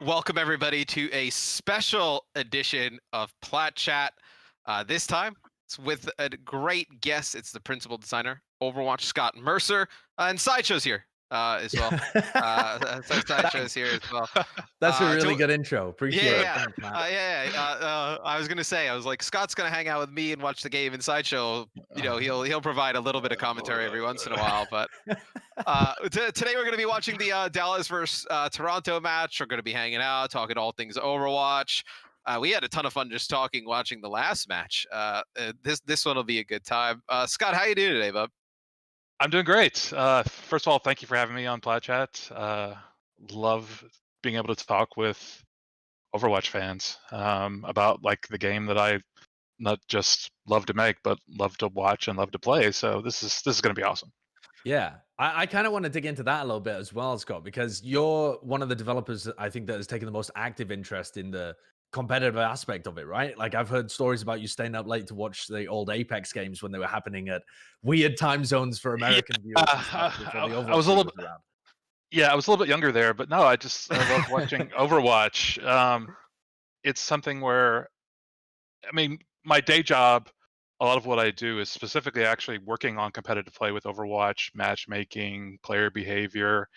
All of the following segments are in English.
Welcome everybody to a special edition of Plat Chat. This time it's with a great guest. It's the principal designer, Overwatch, Scott Mercer, and Sideshow's here as well. Sideshow's here as well. That's a really So good intro. Appreciate it. yeah, Thanks, Matt. I was gonna say, I was like, Scott's gonna hang out with me and watch the game in Sideshow. He'll provide a little bit of commentary every once in a while, but today we're going to be watching the Dallas versus Toronto match. We're going to be hanging out, talking all things Overwatch. We had a ton of fun just watching the last match. This one will be a good time. Scott, how you doing today, bub? I'm doing great. First of all, thank you for having me on Plat Chat. Love being able to talk with Overwatch fans about like the game that I not just love to make, but love to watch and love to play. So this is going to be awesome. Yeah, I kind of want to dig into that a little bit as well, Scott, because you're one of the developers I think that has taken the most active interest in the competitive aspect of it, right? Like I've heard stories about you staying up late to watch the old Apex games when they were happening at weird time zones for American viewers. And stuff before the I was a Overwatch little was around. I was a little bit younger there, but no, I love watching Overwatch. It's something where, I mean, my day job, a lot of what I do is specifically actually working on competitive play with Overwatch, matchmaking, player behavior,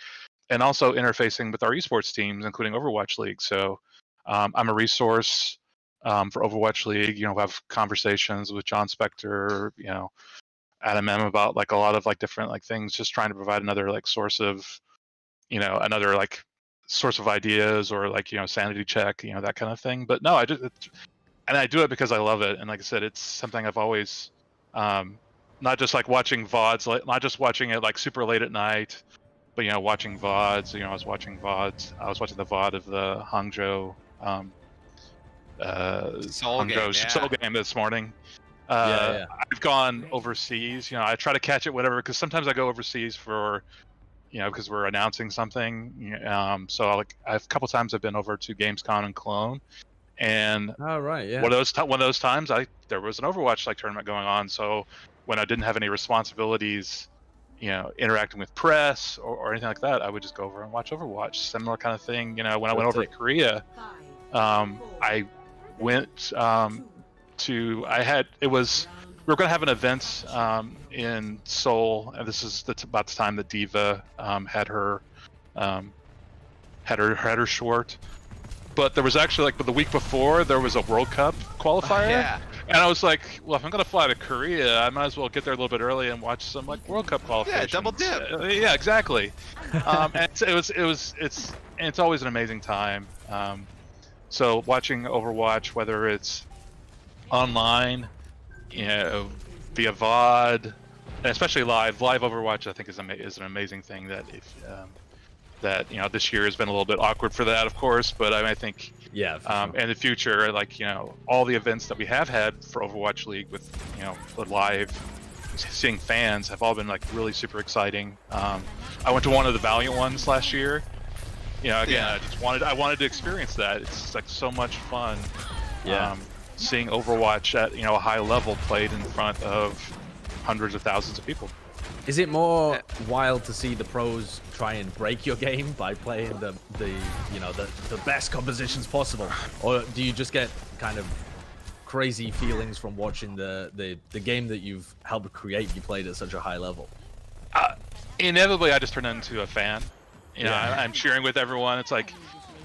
and also interfacing with our esports teams, including Overwatch League. So I'm a resource for Overwatch League. You know, have conversations with John Spector, Adam M about like a lot of like different like things, just trying to provide another like source of, another like source of ideas or like sanity check, that kind of thing. But no, I do it because I love it, and like I said, it's something I've always not just like watching VODs, like not just watching it like super late at night, but watching VODs. I was watching VODs. I was watching the VOD of the Hangzhou Seoul game this morning. I've gone overseas. I try to catch it, whatever, because sometimes I go overseas for, because we're announcing something. So like a couple times I've been over to Gamescom in Cologne. And oh, right, yeah. one of those times there was an Overwatch like tournament going on. So when I didn't have any responsibilities, interacting with press or anything like that, I would just go over and watch Overwatch. Similar kind of thing. When I went over to Korea, I went we were going to have an event in Seoul, and this is about the time that Diva had her short. But there was actually but the week before there was a World Cup qualifier. Yeah. And I was like, well, if I'm gonna fly to Korea, I might as well get there a little bit early and watch some like World Cup qualifications. Yeah, double dip. Yeah, exactly. And it's always an amazing time. So watching Overwatch, whether it's online, via VOD, and especially live Overwatch, I think is an amazing thing that this year has been a little bit awkward for that, of course, but I think sure. In the future, like all the events that we have had for Overwatch League with the live seeing fans have all been like really super exciting. I went to one of the Valiant ones last year. I wanted to experience that. It's like so much fun. Yeah. Seeing Overwatch at a high level played in front of hundreds of thousands of people. Is it more wild to see the pros try and break your game by playing the best compositions possible, or do you just get kind of crazy feelings from watching the game that you've helped create? You played at such a high level. Inevitably, I just turn into a fan. I'm cheering with everyone. It's like,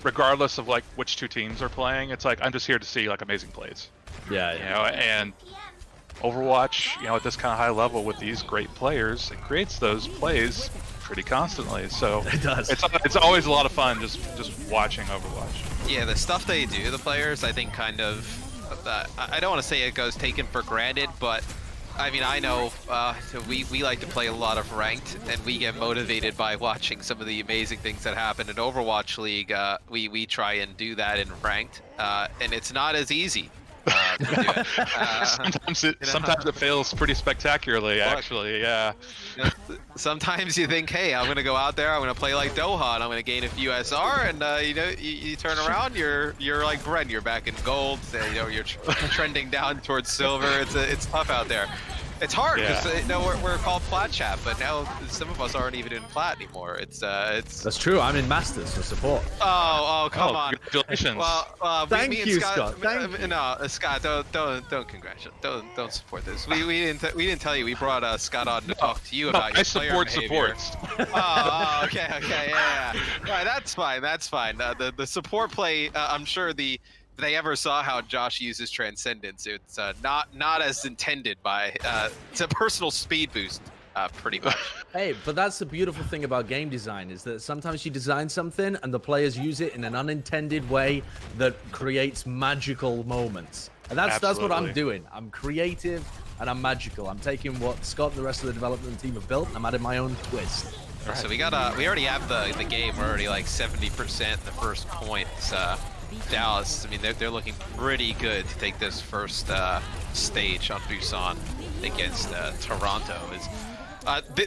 regardless of like which two teams are playing, it's like I'm just here to see like amazing plays. And Overwatch, at this kind of high level with these great players, it creates those plays pretty constantly. So it does. It's always a lot of fun just watching Overwatch. Yeah, the stuff they do, the players, I think kind of, I don't want to say it goes taken for granted, but I mean, I know we like to play a lot of ranked, and we get motivated by watching some of the amazing things that happen in Overwatch League. We try and do that in ranked, and it's not as easy. Sometimes it fails pretty spectacularly, actually. Yeah. Sometimes you think, hey, I'm gonna go out there, I'm gonna play like Doha, and I'm gonna gain a few SR, and you turn around, you're like Bren, you're back in gold. You're trending down towards silver. It's tough out there. It's hard Yeah. because we're called Plat chat, but now some of us aren't even in Plat anymore. It's That's true. I'm in Masters for support. oh come on. Congratulations. Well, Thank me and you, Scott. Scott. Thank you. No, Scott, don't congratulate. Don't support this. We didn't tell you. We brought Scott on to talk to you about your player behavior. Oh, okay, yeah. All right, that's fine. The support play. I'm sure they ever saw how Josh uses Transcendence. It's not as intended by. It's a personal speed boost, pretty much. Hey, but that's the beautiful thing about game design is that sometimes you design something and the players use it in an unintended way that creates magical moments. And that's what I'm doing. I'm creative and I'm magical. I'm taking what Scott and the rest of the development team have built and I'm adding my own twist. Right. So we already have the game. We're already like 70% the first points. Dallas, I mean, they're looking pretty good to take this first stage on Busan against Toronto.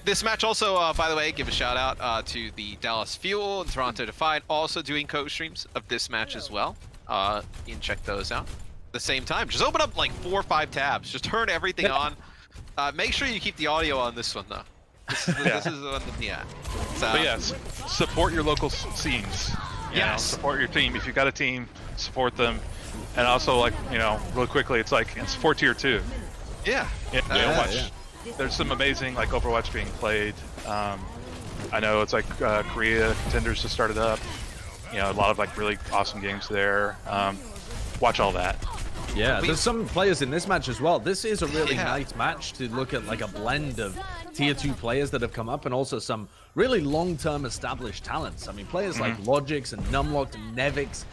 This match also, by the way, give a shout out to the Dallas Fuel and Toronto Defiant, also doing co-streams of this match as well. You can check those out. At the same time, just open up like 4 or 5 tabs. Just turn everything on. Make sure you keep the audio on this one though. This is the one. Yeah. So, but yes, support your local scenes. You know, support your team. If you've got a team, support them. And also, like, you know, really quickly, it's like, and support tier 2. Yeah. Overwatch. There's some amazing, like, Overwatch being played. I know it's like Korea Contenders just started up. You know, a lot of, like, really awesome games there. Watch all that. Yeah, there's some players in this match as well. This is a really nice match to look at, like a blend of tier 2 players that have come up and also some really long-term established talents. I mean, players like Logix and Numlocked and Nevix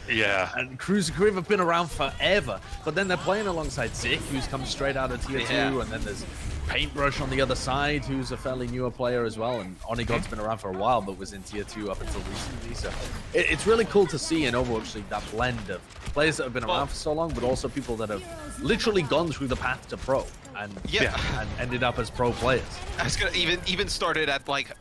and Cruiser Crew have been around forever, but then they're playing alongside Zik, who's come straight out of tier 2, and then there's Paintbrush on the other side, who's a fairly newer player as well, and Onigod's been around for a while, but was in tier 2 up until recently, so it's really cool to see in Overwatch League that blend of players that have been around for so long, but also people that have literally gone through the path to pro and ended up as pro players. I was gonna even started at like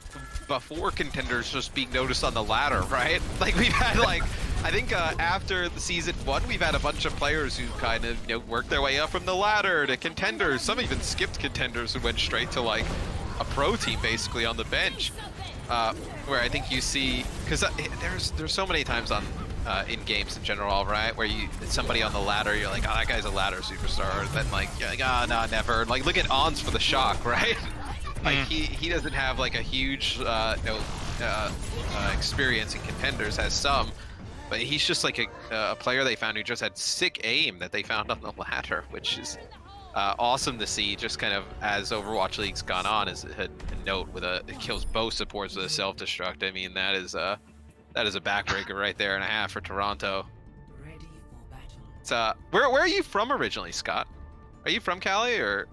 before Contenders just being noticed on the ladder, right? Like we've had like I think after the season 1, we've had a bunch of players who kind of worked their way up from the ladder to Contenders. Some even skipped Contenders and went straight to like a pro team basically on the bench. Where I think you see, because there's so many times on in games in general, right, where somebody on the ladder, you're like, oh, that guy's a ladder superstar. And then like you're like, oh no, never. Like look at Ons for the Shock, right? Like he doesn't have like a huge experience in Contenders, has some, but he's just like a player they found who just had sick aim that they found on the ladder, which is awesome to see. Just kind of as Overwatch League's gone on, as a note with it kills both supports with a self-destruct. I mean that is a backbreaker right there and a half for Toronto. So where are you from originally, Scott? Are you from Cali or?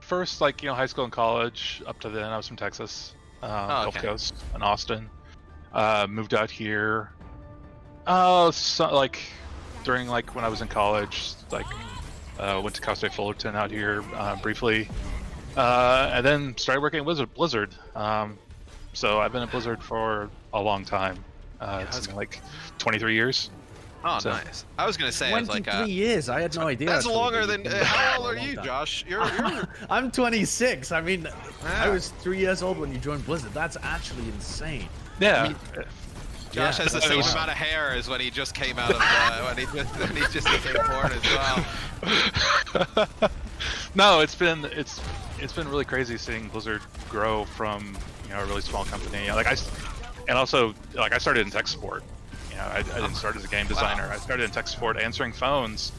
First, like, you know, high school and college. Up to then, I was from Texas, Gulf Coast, in Austin. Moved out here. So, like, during like when I was in college, like, went to Cal State Fullerton out here briefly, and then started working at Blizzard. So I've been at Blizzard for a long time. It's been like 23 years. Oh, so. Nice. I was gonna say, 23 years. I had no idea. That's longer than. How old are you, Josh? You're. I'm 26. I mean, I was 3 years old when you joined Blizzard. That's actually insane. Yeah. I mean, Josh has the same amount of hair as when he just came out of when he just became born as well. No, it's been really crazy seeing Blizzard grow from, you know, a really small company. Like I started in tech support. I didn't start as a game designer. Wow. I started in tech support, answering phones,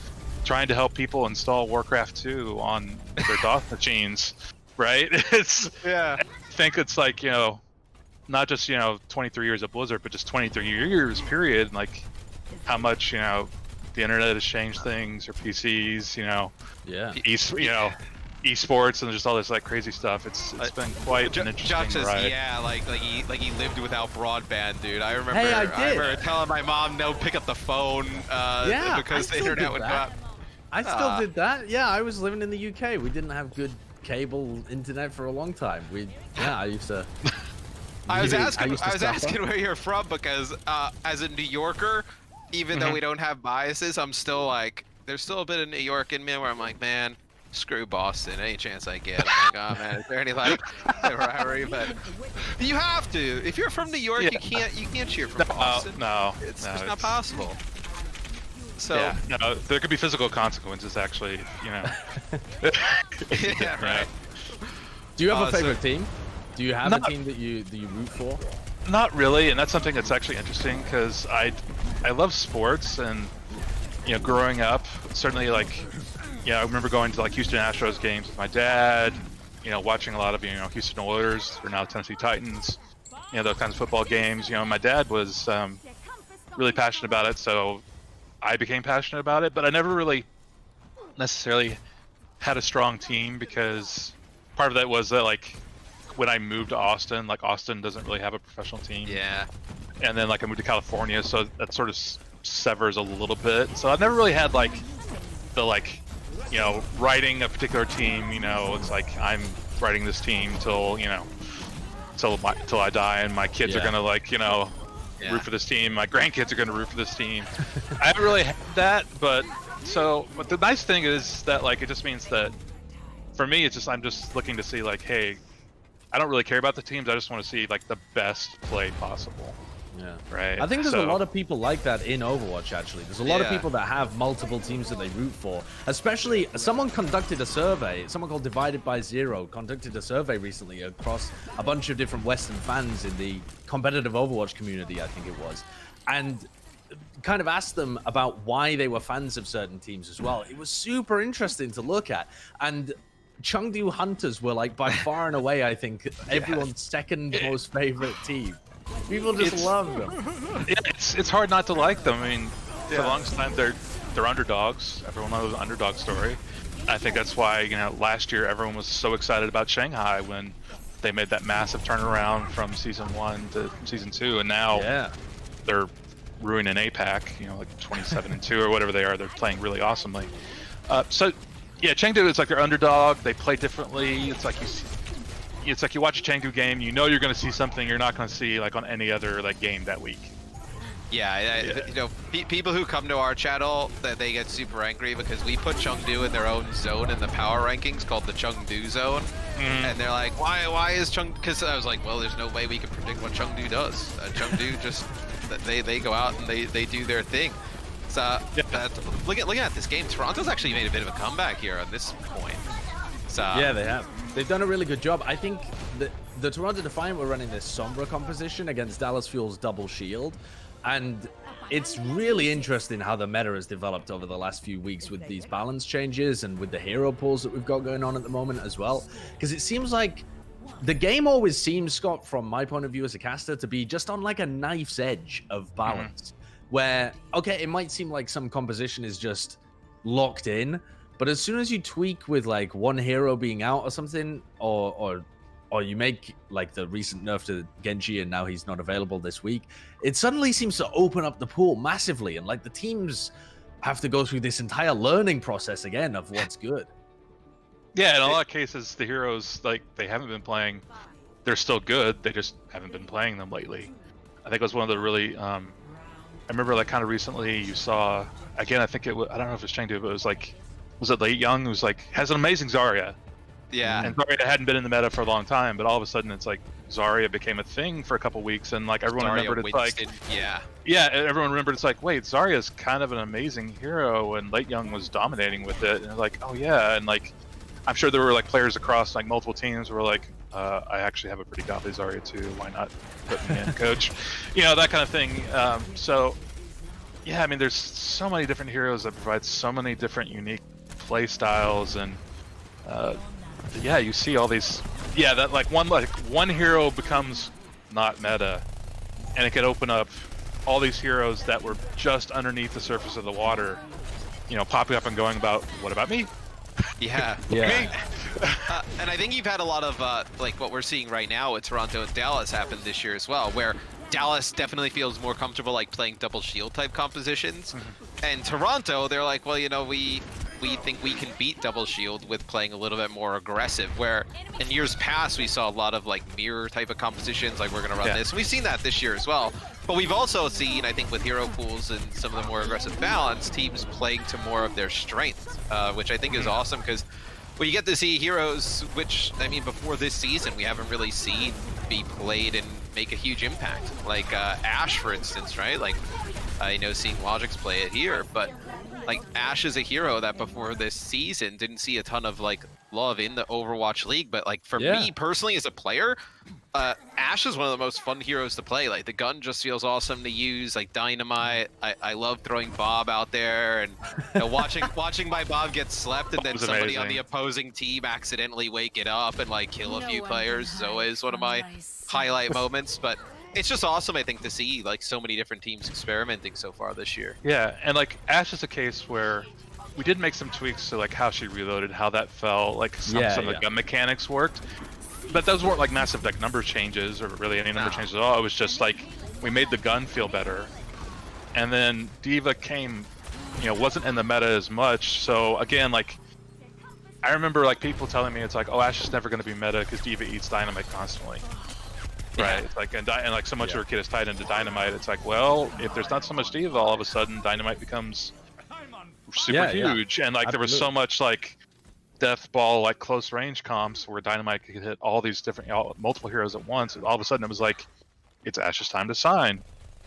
trying to help people install Warcraft 2 on their DOS machines, right? I think it's like, you know, not just, you know, 23 years at Blizzard, but just 23 years period, like how much, you know, the internet has changed things, or PCs, you know, esports and just all this like crazy stuff. It's been quite an interesting ride. Yeah, like he lived without broadband, dude. I remember. Hey, I remember telling my mom no, pick up the phone because the internet would not. I still did that. Yeah, I was living in the UK. We didn't have good cable internet for a long time. I used to. I was asking where you're from because as a New Yorker, even though we don't have biases, I'm still like, there's still a bit of New York in me where I'm like, man, screw Boston. Any chance I get, I'm like, oh man, is there any like rivalry? But you have to. If you're from New York, you can't cheer for Boston. No, it's just not possible. So yeah, no, there could be physical consequences actually. You know. yeah, right. Do you have a favorite team? Do you have a team that you root for? Not really, and that's something that's actually interesting because I love sports, and you know, growing up, certainly like, I remember going to like Houston Astros games with my dad. You know, watching a lot of Houston Oilers or now Tennessee Titans. You know, those kinds of football games. You know, my dad was really passionate about it, so I became passionate about it. But I never really necessarily had a strong team because part of that was that like when I moved to Austin, like Austin doesn't really have a professional team. Yeah. And then like I moved to California, so that sort of severs a little bit. So I've never really had like the writing a particular team. You know, it's like I'm writing this team till till I die, and my kids are gonna root for this team. My grandkids are gonna root for this team. I haven't really had that, but the nice thing is that like it just means that for me, it's just I'm just looking to see like, hey, I don't really care about the teams. I just want to see like the best play possible. Yeah. Right. I think there's a lot of people like that in Overwatch, actually. There's a lot of people that have multiple teams that they root for. Especially, someone conducted a survey, someone called Divided by Zero conducted a survey recently across a bunch of different Western fans in the competitive Overwatch community, I think it was. And kind of asked them about why they were fans of certain teams as well. It was super interesting to look at. And Chengdu Hunters were like by far and away, I think, everyone's second most favorite team. People just love them. It's hard not to like them. I mean, for the longest time they're underdogs. Everyone knows the underdog story. I think that's why last year everyone was so excited about Shanghai when they made that massive turnaround from season 1 to season 2, and now they're ruining APAC. Like 27-2 or whatever they are. They're playing really awesomely. Yeah, Chengdu is like their underdog. They play differently. It's like you watch a Chengdu game, you're going to see something you're not going to see like on any other like game that week. Yeah. People who come to our channel, they get super angry because we put Chengdu in their own zone in the power rankings called the Chengdu zone, and they're like, why is Chengdu? Because I was like, well, there's no way we can predict what Chengdu does. Chengdu just they go out and they do their thing. So looking at this game, Toronto's actually made a bit of a comeback here at this point. So yeah, they have. They've done a really good job. I think the Toronto Defiant were running this Sombra composition against Dallas Fuel's Double Shield, and it's really interesting how the meta has developed over the last few weeks with these balance changes and with the hero pools that we've got going on at the moment as well. Because it seems like the game always seems, Scott, from my point of view as a caster, to be just on like a knife's edge of balance. Where, okay, it might seem like some composition is just locked in, but as soon as you tweak with like one hero being out or something, or you make like the recent nerf to Genji and now he's not available this week, it suddenly seems to open up the pool massively, and like the teams have to go through this entire learning process again of what's good. Yeah, in a lot of cases, the heroes, like, they haven't been playing, they're still good, they just haven't been playing them lately. I think it was one of the really, I remember like kind of recently you saw, again, I think it was, I don't know if it's Chengdu, but it was like, was it Late Young, who's like, has an amazing Zarya. Yeah. And Zarya hadn't been in the meta for a long time, but all of a sudden it's like Zarya became a thing for a couple weeks, and like everyone remembered it's like, everyone remembered it's like, wait, Zarya's kind of an amazing hero, and Late Young was dominating with it, and they're like, oh yeah, and like, I'm sure there were like players across like multiple teams who were like, I actually have a pretty godly Zarya too, why not put me in, coach? That kind of thing. So yeah, I mean, there's so many different heroes that provide so many different unique play styles, and yeah, you see all these, that like one hero becomes not meta, and it could open up all these heroes that were just underneath the surface of the water, popping up and going about, what about me? Yeah. And I think you've had a lot of like what we're seeing right now with Toronto and Dallas happen this year as well, where Dallas definitely feels more comfortable like playing double shield type compositions, and Toronto, they're like, well, we think we can beat Double Shield with playing a little bit more aggressive, where in years past we saw a lot of like mirror type of compositions, like we're going to run this. And we've seen that this year as well. But we've also seen, I think with hero pools and some of the more aggressive balance, teams playing to more of their strengths, which I think is awesome, because we get to see heroes, which, I mean, before this season, we haven't really seen be played and make a huge impact. Like Ashe, for instance, right? Like, I know seeing Logic's play it here, but like Ashe is a hero that before this season didn't see a ton of like love in the Overwatch League. But like for me personally as a player, Ashe is one of the most fun heroes to play. Like the gun just feels awesome to use. Like Dynamite, I love throwing Bob out there, and you know, watching my Bob get slept and then somebody on the opposing team accidentally wake it up and like kill a few players is always one of my highlight moments. But it's just awesome, I think, to see like so many different teams experimenting so far this year. Yeah, and like Ashe is a case where we did make some tweaks to like how she reloaded, how that felt, like some of the gun mechanics worked. But those weren't like massive like number changes or really any number changes at all. It was just like we made the gun feel better. And then D.Va came, you know, wasn't in the meta as much. So again, like I remember like people telling me it's like, oh, Ashe is never going to be meta because D.Va eats Dynamite constantly. Right, it's like and like so much of her kit is tied into Dynamite. It's like, well, if there's not so much D.Va, all of a sudden Dynamite becomes super huge, and like there was so much like death ball, like close range comps where Dynamite could hit all these different, multiple heroes at once. And all of a sudden, it was like, it's Ashe's time to shine.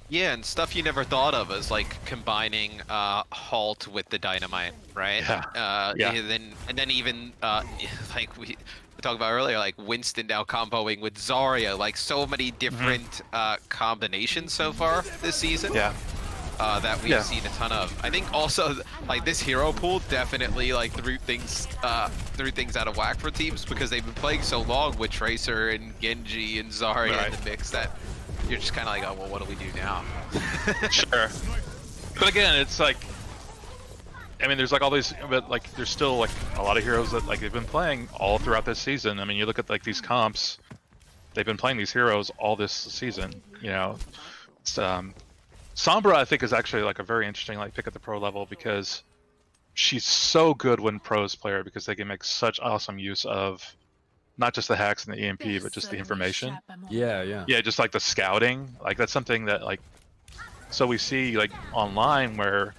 Yeah, and stuff you never thought of as like combining Halt with the Dynamite, right? And then even like we talked about earlier, like Winston now comboing with Zarya, like so many different combinations so far this season. That we've seen a ton of. I think also like this hero pool definitely like threw things out of whack for teams because they've been playing so long with Tracer and Genji and Zarya in the mix that you're just kind of like, oh well, what do we do now? Sure. But again, it's like, I mean, there's like all these, but like there's still like a lot of heroes that like they've been playing all throughout this season. I mean, you look at like these comps, they've been playing these heroes all this season. You know, it's, Sombra I think is actually like a very interesting like pick at the pro level because she's so good when pros play her because they can make such awesome use of not just the hacks and the EMP but just the information. Yeah, just like the scouting, like that's something that like, so we see like online where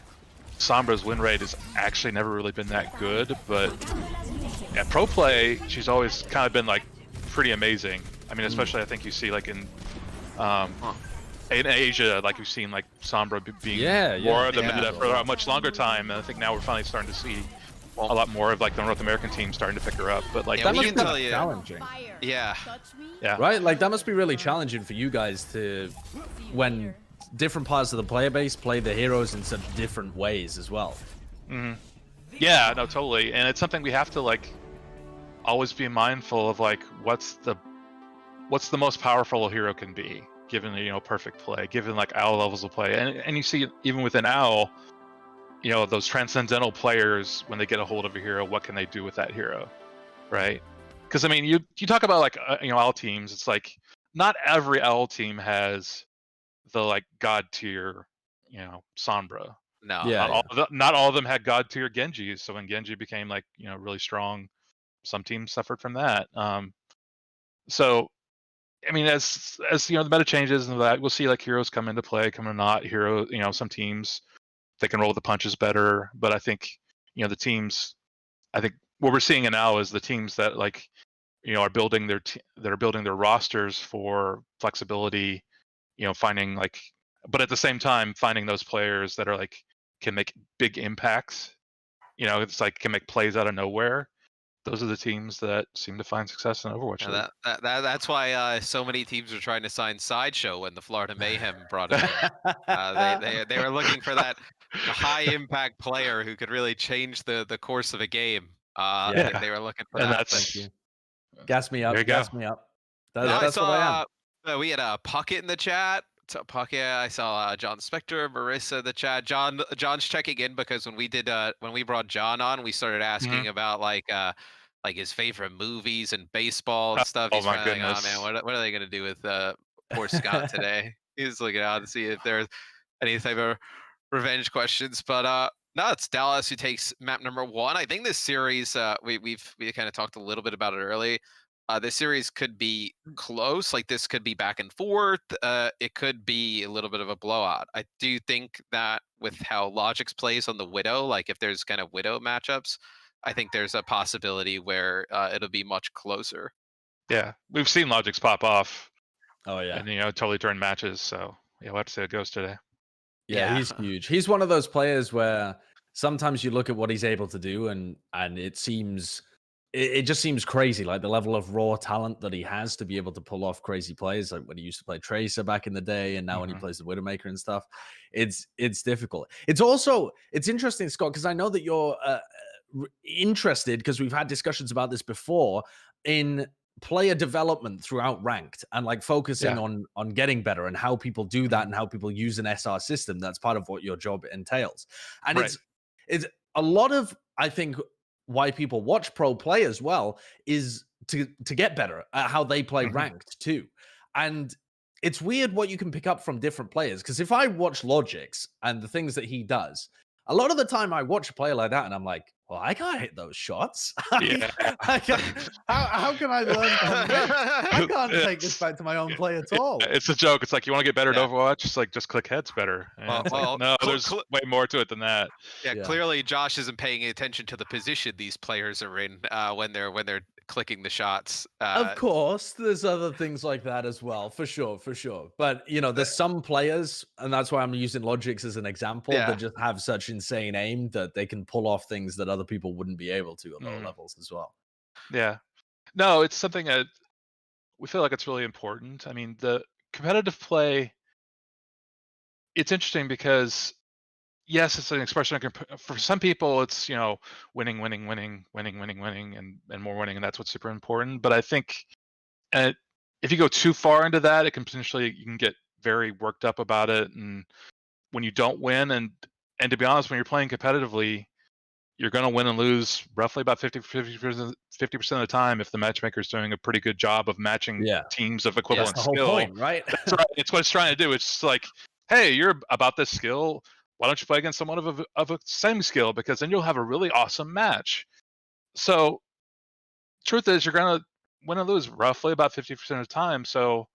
Sombra's win rate has actually never really been that good, but at pro play she's always kind of been like pretty amazing. I mean, especially I think you see like in Asia, like we've seen like Sombra being more of the meta for a much longer time, and I think now we're finally starting to see a lot more of like the North American team starting to pick her up. But like that must be challenging. Yeah. Right, like that must be really challenging for you guys to, when different parts of the player base play the heroes in such different ways as well. Yeah, no, totally, and it's something we have to like always be mindful of, like what's the most powerful a hero can be given, you know, perfect play, given like OWL levels of play, and you see even within OWL, you know, those transcendental players, when they get a hold of a hero, what can they do with that hero, right? Because I mean, you talk about like you know, OWL teams, it's like not every OWL team has the like god tier, you know, Sombra. No, not all of them had god tier Genji. So when Genji became like, you know, really strong, some teams suffered from that. So I mean, as you know, the meta changes and that, we'll see like heroes come into play, come or not. Hero, you know, some teams they can roll the punches better, but I think, you know, the teams, I think what we're seeing now is the teams that like, you know, are building their rosters for flexibility, you know, finding like, but at the same time finding those players that are like can make big impacts, you know, it's like can make plays out of nowhere. Those are the teams that seem to find success in Overwatch. That's why so many teams were trying to sign Sideshow when the Florida Mayhem brought it in. They were looking for that high impact player who could really change the course of a game. They were looking for that. Thank you. Gas me up. Gas me up. That's what I am. We had a Puckett in the chat. Puckett, I saw John Spector, Marissa in the chat. John's checking in because when we brought John on, we started asking about like his favorite movies and baseball and stuff. He's my goodness. Like, oh man, what are they gonna do with poor Scott today? He's looking out to see if there's any type of revenge questions. But No, it's Dallas who takes map number 1. I think this series, we kind of talked a little bit about it early. This series could be close. Like this could be back and forth. It could be a little bit of a blowout. I do think that with how Logix plays on the Widow, like if there's kind of Widow matchups, I think there's a possibility where it'll be much closer. Yeah, we've seen Logix pop off Oh yeah. and totally turn matches. So yeah, we'll have to see how it goes today. Yeah, Yeah. he's huge. He's one of those players where sometimes you look at what he's able to do and it just seems crazy, like the level of raw talent that he has to be able to pull off crazy plays, like when he used to play Tracer back in the day, and now when he plays the Widowmaker and stuff. It's difficult. It's interesting, Scott, because I know that you're interested, because we've had discussions about this before, in player development throughout ranked and like focusing on getting better and how people do that and how people use an SR system. That's part of what your job entails. And it's a lot of, I think, why people watch pro play as well is to get better at how they play ranked too. And it's weird what you can pick up from different players, because if I watch Logix and the things that he does, a lot of the time I watch a player like that and I'm like, well, I can't hit those shots. Yeah. how can I learn from this? I can't take this back to my own play at all. It's a joke. It's like, you want to get better at Overwatch? Just click heads better. No, there's way more to it than that. Yeah, clearly Josh isn't paying attention to the position these players are in when they're clicking the shots. Of course, there's other things like that as well, for sure. But there's some players, and that's why I'm using Logix as an example, that just have such insane aim that they can pull off things that other people wouldn't be able to at lower levels as well. Yeah, no, it's something that we feel like it's really important. I mean, the competitive play, it's interesting because yes, it's an expression for some people. It's winning, and more winning, and that's what's super important. But I think, if you go too far into that, it can potentially, you can get very worked up about it, and when you don't win, and to be honest, when you're playing competitively, you're going to win and lose roughly about 50% of the time if the matchmaker is doing a pretty good job of matching teams of equivalent That's the skill. whole point, right? That's right. It's what it's trying to do. It's just like, hey, you're about this skill. Why don't you play against someone of a same skill? Because then you'll have a really awesome match. So, truth is, you're going to win and lose roughly about 50% of the time. So,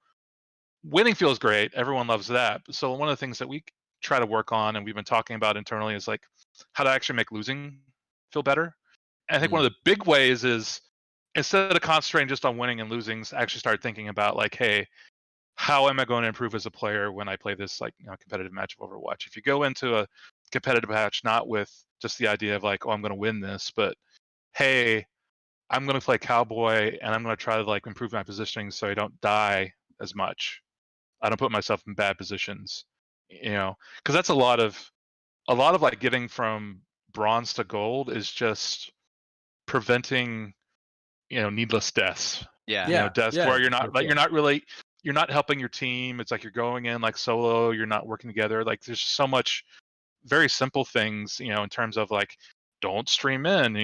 winning feels great. Everyone loves that. So, one of the things that we try to work on, and we've been talking about internally, is like how to actually make losing feel better. And I think one of the big ways is, instead of concentrating just on winning and losing, actually start thinking about like, hey, how am I going to improve as a player when I play this competitive match of Overwatch? If you go into a competitive match not with just the idea of like, oh, I'm going to win this, but hey, I'm going to play cowboy and I'm going to try to improve my positioning so I don't die as much. I don't put myself in bad positions, because that's a lot of getting from bronze to gold is just preventing needless deaths. Deaths where you're not helping your team. It's like you're going in solo, you're not working together. There's so much very simple things, in terms of don't stream in,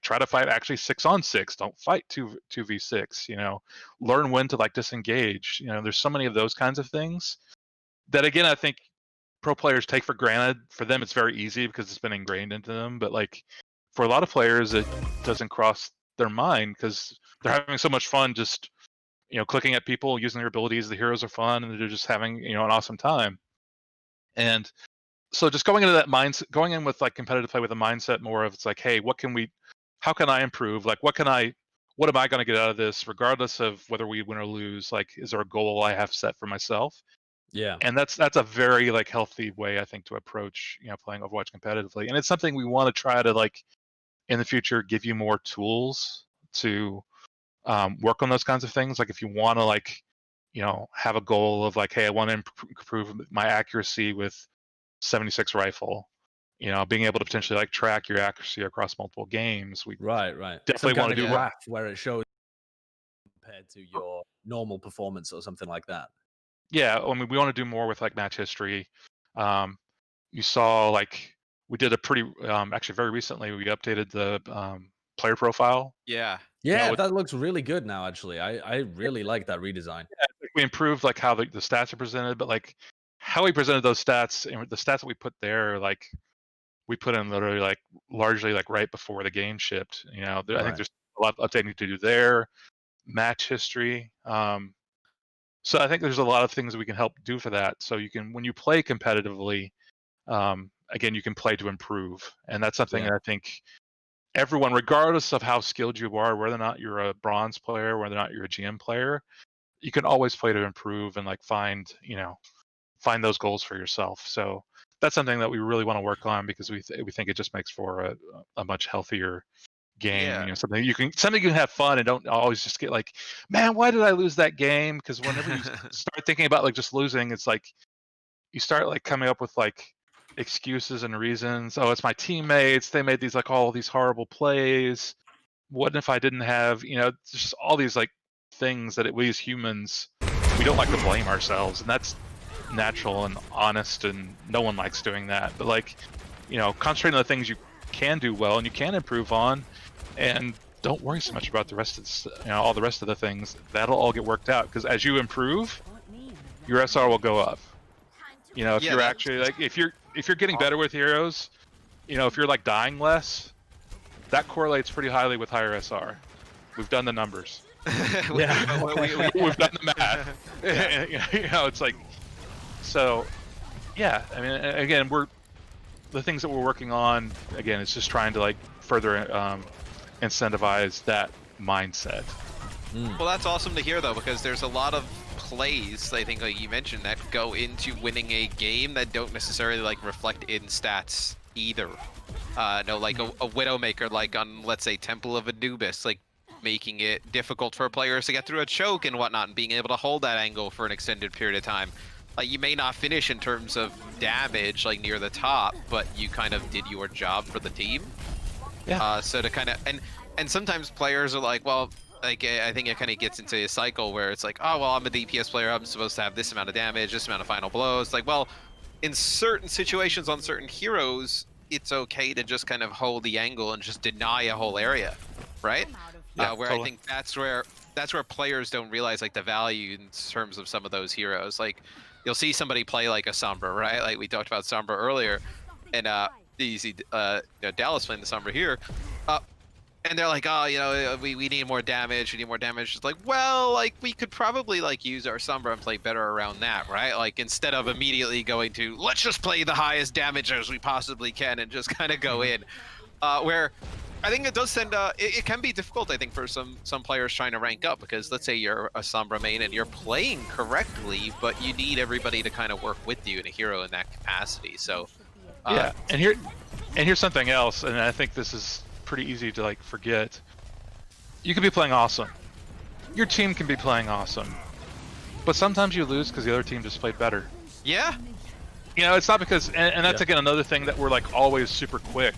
try to fight actually 6-on-6, don't fight 2v6, learn when to disengage. There's so many of those kinds of things that, again, I think pro players take for granted. For them, it's very easy because it's been ingrained into them. But for a lot of players, it doesn't cross their mind because they're having so much fun just, clicking at people, using their abilities. The heroes are fun, and they're just having, an awesome time. And so just going into that mindset, going in with competitive play with a mindset more of, it's like, hey, how can I improve? What am I going to get out of this, regardless of whether we win or lose? Is there a goal I have set for myself? Yeah. And that's a very healthy way, I think, to approach playing Overwatch competitively. And it's something we want to try to in the future give you more tools to work on those kinds of things. If you want to have a goal of hey, I want to improve my accuracy with 76 rifle, being able to potentially track your accuracy across multiple games. We right definitely want to do graph where it shows compared to your normal performance or something like that. Yeah, I mean, we want to do more with match history. You saw we did a pretty actually very recently we updated the player profile. Yeah, that looks really good now. Actually, I really like that redesign. Yeah, we improved how the stats are presented, but how we presented those stats and the stats that we put there, we put in literally like largely like right before the game shipped. You know, I think Right. there's a lot of updating to do there, match history. So I think there's a lot of things we can help do for that. So you can, when you play competitively, again, you can play to improve, and that's something Yeah. that I think everyone, regardless of how skilled you are, whether or not you're a bronze player, whether or not you're a GM player, you can always play to improve and like find those goals for yourself. So that's something that we really want to work on because we think it just makes for a much healthier game. Yeah. You know, something you can have fun and don't always just get like, man, why did I lose that game? Because whenever you start thinking about like just losing, it's like you start like coming up with like excuses and reasons. Oh, it's my teammates. They made these like all these horrible plays. What if I didn't have, just all these like things that we as humans, we don't like to blame ourselves, and that's natural and honest, and no one likes doing that. But like, concentrate on the things you can do well and you can improve on, and don't worry so much about the rest of all the rest of the things. That'll all get worked out, because as you improve, your SR will go up. If you're actually like, if you're getting better with heroes, if you're like dying less, that correlates pretty highly with higher SR. We've done the numbers. Yeah. We've done the math. It's like, so yeah, I mean, again, the things that we're working on, again, it's just trying to like further incentivize that mindset. Well, that's awesome to hear, though, because there's a lot of plays, I think, like you mentioned, that go into winning a game that don't necessarily like reflect in stats either. Like a Widowmaker, like on, let's say, Temple of Anubis, like making it difficult for players to get through a choke and whatnot, and being able to hold that angle for an extended period of time. Like, you may not finish in terms of damage, like near the top, but you kind of did your job for the team. Yeah. So to kind of, and sometimes players are like, well, like, I think it kind of gets into a cycle where it's like, oh, well, I'm a DPS player, I'm supposed to have this amount of damage, this amount of final blows. Like, well, in certain situations on certain heroes, it's okay to just kind of hold the angle and just deny a whole area, right? Yeah, where totally. I think that's where players don't realize like the value in terms of some of those heroes. Like, you'll see somebody play like a Sombra, right? Like we talked about Sombra earlier, and you see Dallas playing the Sombra here, and they're like, oh, we need more damage. We need more damage. It's like, well, like we could probably like use our Sombra and play better around that, right? Like instead of immediately going to let's just play the highest damage as we possibly can and just kind of go in, where I think it does tend it can be difficult, I think, for some players trying to rank up, because let's say you're a Sombra main and you're playing correctly, but you need everybody to kind of work with you in a hero in that capacity. So yeah, and here's something else, and I think this is pretty easy to like forget. You could be playing awesome. Your team can be playing awesome, but sometimes you lose because the other team just played better. yeah, It's not because, and that's again another thing that we're like always super quick.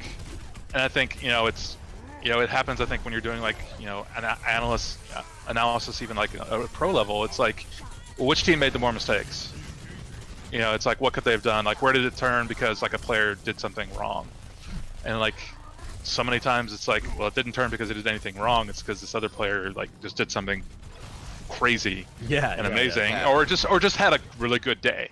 And I think, it happens, I think, when you're doing like, an analysis, even like a pro level, it's like, well, which team made the more mistakes? It's like, what could they have done? Like, where did it turn because like a player did something wrong? And like, so many times it's like, well, it didn't turn because it did anything wrong. It's because this other player like just did something crazy and amazing, or just had a really good day.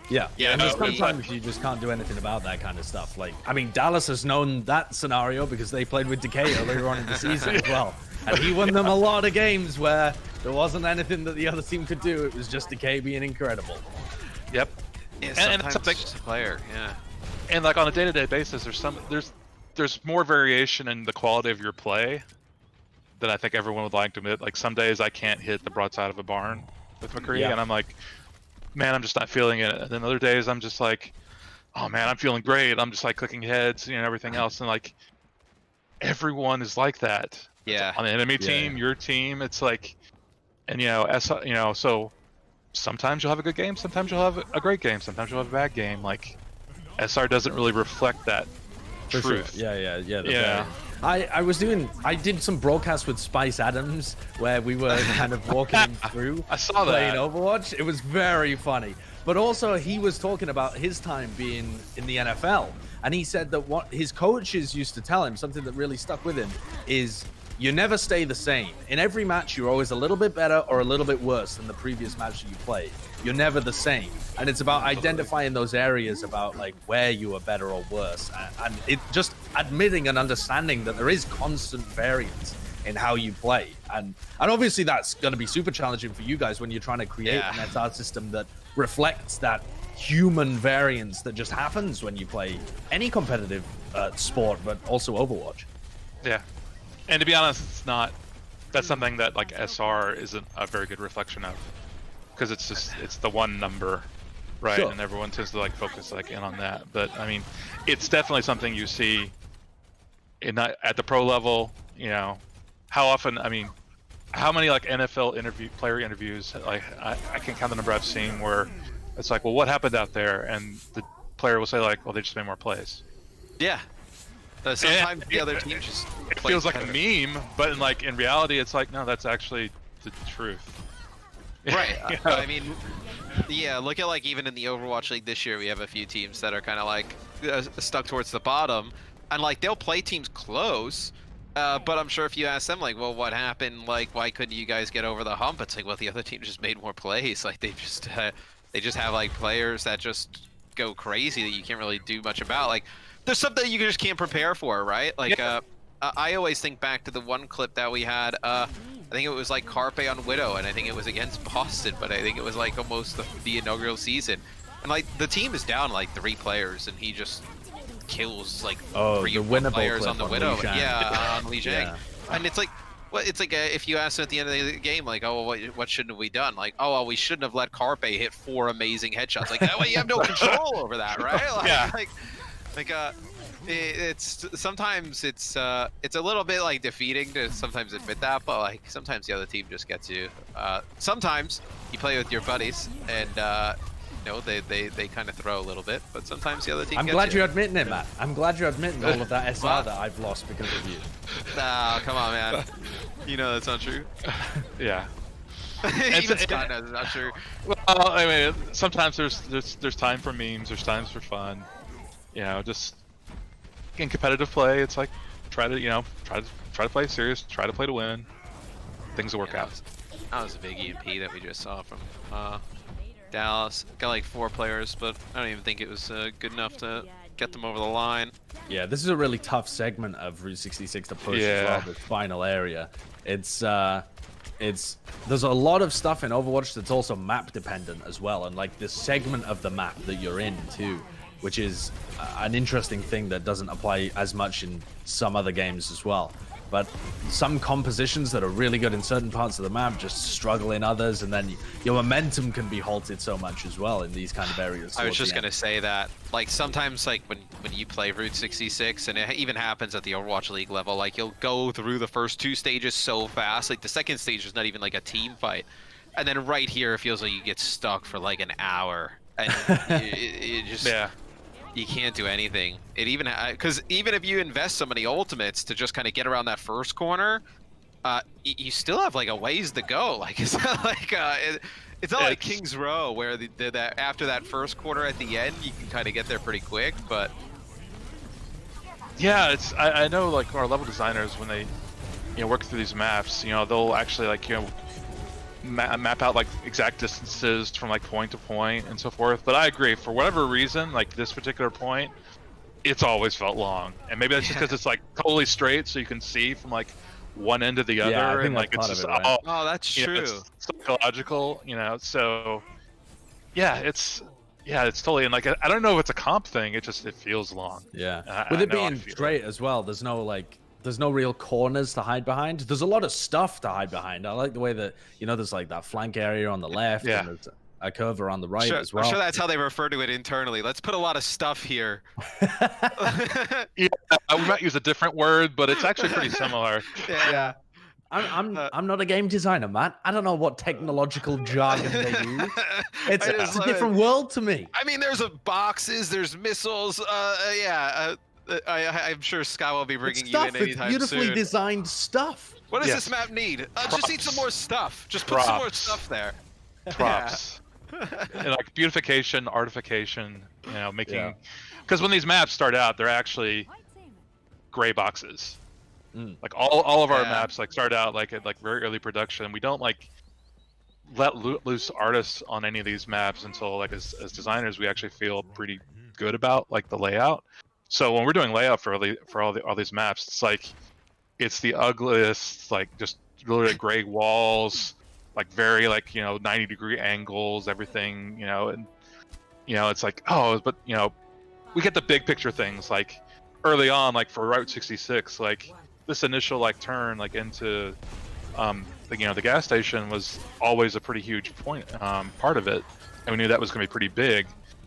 Yeah, and no, sometimes you just can't do anything about that kind of stuff. Like, I mean, Dallas has known that scenario because they played with Decay earlier on in the season as well. And he won them a lot of games where there wasn't anything that the other team could do. It was just Decay being incredible. Yep. yeah, And it's something, just a player, yeah. and like on a day-to-day basis, there's more variation in the quality of your play than I think everyone would like to admit. Like some days I can't hit the broadside of a barn with McCree, and I'm like, man, I'm just not feeling it. And then other days I'm just like, oh man, I'm feeling great. I'm just like clicking heads and everything else. And like everyone is like that. Yeah. On the enemy team, your team, it's like, and so sometimes you'll have a good game, sometimes you'll have a great game, sometimes you'll have a bad game. Like SR doesn't really reflect that For truth. Sure. Yeah. Yeah. I did some broadcasts with Spice Adams where we were kind of walking him through I saw playing that. Overwatch. It was very funny. But also he was talking about his time being in the NFL. And he said that what his coaches used to tell him, something that really stuck with him, is you never stay the same. In every match, you're always a little bit better or a little bit worse than the previous match that you played. You're never the same. And it's about identifying those areas about like where you are better or worse. And it just admitting and understanding that there is constant variance in how you play. And obviously that's going to be super challenging for you guys when you're trying to create an SR system that reflects that human variance that just happens when you play any competitive sport, but also Overwatch. Yeah. And to be honest, that's something that like SR isn't a very good reflection of, because it's the one number, right? Sure. And everyone tends to like focus like in on that. But I mean, it's definitely something you see at the pro level. You know, how often? I mean, how many like NFL player interviews? Like I can count the number I've seen where it's like, well, what happened out there? And the player will say like, well, they just made more plays. Yeah. Sometimes the other team just it feels like a meme, but in reality, it's like, no, that's actually the truth. Right. You know? I mean, yeah. Look at like even in the Overwatch League this year, we have a few teams that are kind of like stuck towards the bottom, and like they'll play teams close. But I'm sure if you ask them, like, well, what happened? Like, why couldn't you guys get over the hump? It's like, well, the other team just made more plays. Like, they just have like players that just go crazy that you can't really do much about. Like, there's something you just can't prepare for, right? Like, I always think back to the one clip that we had. I think it was like Carpe on Widow, and I think it was against Boston, but I think it was like almost the inaugural season. And like the team is down like 3 players, and he just kills like 3 the winnable players clip on the on Widow. Li Jiang. Yeah, on Li Jiang. Yeah. And it's like, well, it's like if you ask them at the end of the game, like, oh, well, what shouldn't have we done? Like, oh, well, we shouldn't have let Carpe hit 4 amazing headshots. Like that way, you have no control over that, right? Like, Yeah. It's sometimes it's a little bit like defeating to sometimes admit that, but like sometimes the other team just gets you. Sometimes you play with your buddies and you know they kind of throw a little bit, but sometimes the other team. I'm gets glad you. you're admitting it, Matt. I'm glad you're admitting all of that SR that I've lost because of you. Nah, come on, man. You know that's not true. Yeah. Even Scott knows it's not true. Well, I mean, sometimes there's time for memes. There's times for fun. You know, just in competitive play, it's like try to play serious. Try to play to win. Things will work out. That was a big EMP that we just saw from Dallas. Got like 4 players, but I don't even think it was good enough to get them over the line. Yeah, this is a really tough segment of Route 66 to push as well, the final area. It's there's a lot of stuff in Overwatch that's also map dependent as well, and like this segment of the map that you're in too, which is an interesting thing that doesn't apply as much in some other games as well. But some compositions that are really good in certain parts of the map just struggle in others, and then your momentum can be halted so much as well in these kind of areas. I was just gonna say that, like sometimes, like when you play Route 66, and it even happens at the Overwatch League level, like you'll go through the first 2 stages so fast, like the second stage is not even like a team fight, and then right here it feels like you get stuck for like an hour, and it just you can't do anything. It even because even if you invest so many ultimates to just kind of get around that first corner, you still have like a ways to go. Like it's not like it's not like King's Row where that after that first quarter at the end you can kind of get there pretty quick. But yeah, it's I know like our level designers, when they work through these maps, they'll actually like map out like exact distances from like point to point and so forth. But I agree, for whatever reason, like this particular point, it's always felt long, and maybe that's just because it's like totally straight, so you can see from like one end to the other, I think and like that's it's just part of it, right? Oh, that's true. It's psychological, so it's totally, and like I don't know if it's a comp thing, it feels long. With it being straight as well, there's no real corners to hide behind. There's a lot of stuff to hide behind. I like the way that there's like that flank area on the left, and there's a curve around the right as well. I'm sure that's how they refer to it internally. Let's put a lot of stuff here. We might use a different word, but it's actually pretty similar. Yeah. I'm not a game designer, Matt. I don't know what technological jargon they use. It's a different world to me. I mean, there's boxes, there's missiles. I'm sure Scott will be bringing you in anytime it's beautifully soon. designed stuff. What does this map need? Just need some more stuff. Just put some more stuff there. Props. And like beautification, artification, making, because when these maps start out, they're actually gray boxes, Like all of our Yeah. maps like start out like at like very early production. We don't like let loose artists on any of these maps until like as designers we actually feel pretty good about like the layout. So when we're doing layout for all these maps, it's like it's the ugliest, like just literally gray walls, like very like 90-degree angles, everything, and it's like, oh, but we get the big picture things like early on, like for Route 66, like this initial like turn like into the gas station was always a pretty huge part of it, and we knew that was going to be pretty big.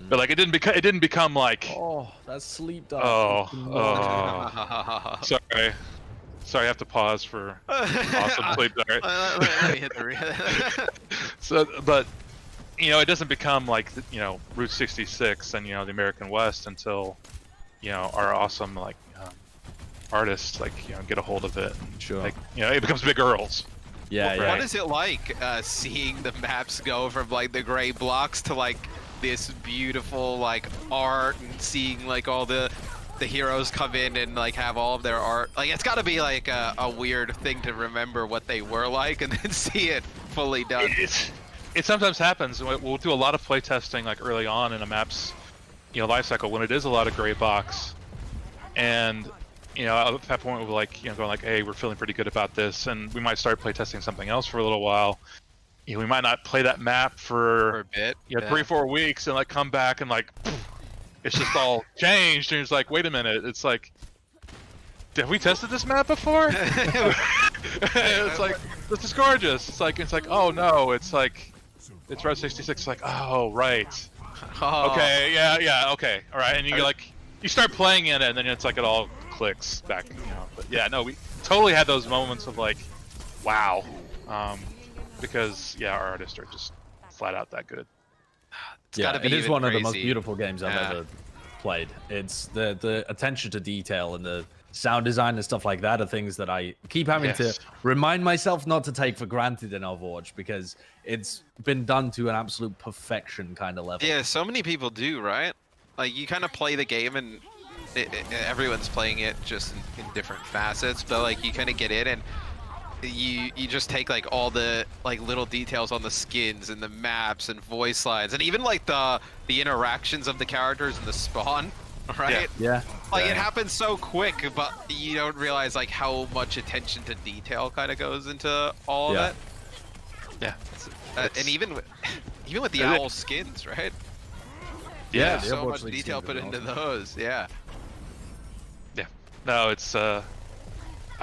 But like it didn't become like, Oh, that's sleep dog. Sorry, I have to pause for awesome sleep. Let me hit the So, but it doesn't become like Route 66 and the American West until our awesome like artists like get a hold of it. And, Sure. Like it becomes big girls. Yeah, yeah. What is it like seeing the maps go from like the gray blocks to like this beautiful like art, and seeing like all the heroes come in and like have all of their art? Like it's got to be like a weird thing to remember what they were like and then see it fully done. It sometimes happens. We'll do a lot of play testing like early on in a map's life cycle when it is a lot of gray box, and at that point we're like going like, hey, we're feeling pretty good about this, and we might start play testing something else for a little while. We might not play that map for a bit, 3-4 weeks, and like come back and like it's just all changed, and it's like, wait a minute, it's like, have we tested this map before? It's like, this is gorgeous. It's like, oh no, it's like, it's Route 66. It's like, oh right, okay, yeah, okay, all right, and you start playing in it, and then it's like it all clicks back, But yeah, no, we totally had those moments of like, wow, because our artists are just flat out that good. It is one of the most crazy. beautiful games I've ever played. It's the attention to detail and the sound design and stuff like that are things that I keep having to remind myself not to take for granted in Overwatch, because it's been done to an absolute perfection kind of level. Yeah, so many people do, right? Like you kind of play the game and everyone's playing it just in different facets, but like you kind of get in and you just take like all the like little details on the skins and the maps and voice lines and even like the interactions of the characters in the spawn, right? Yeah. Like it happens so quick, but you don't realize like how much attention to detail kind of goes into all of it. Yeah. And even with the owl skins, right? Yeah, There's so much detail put into those. Yeah. No, it's I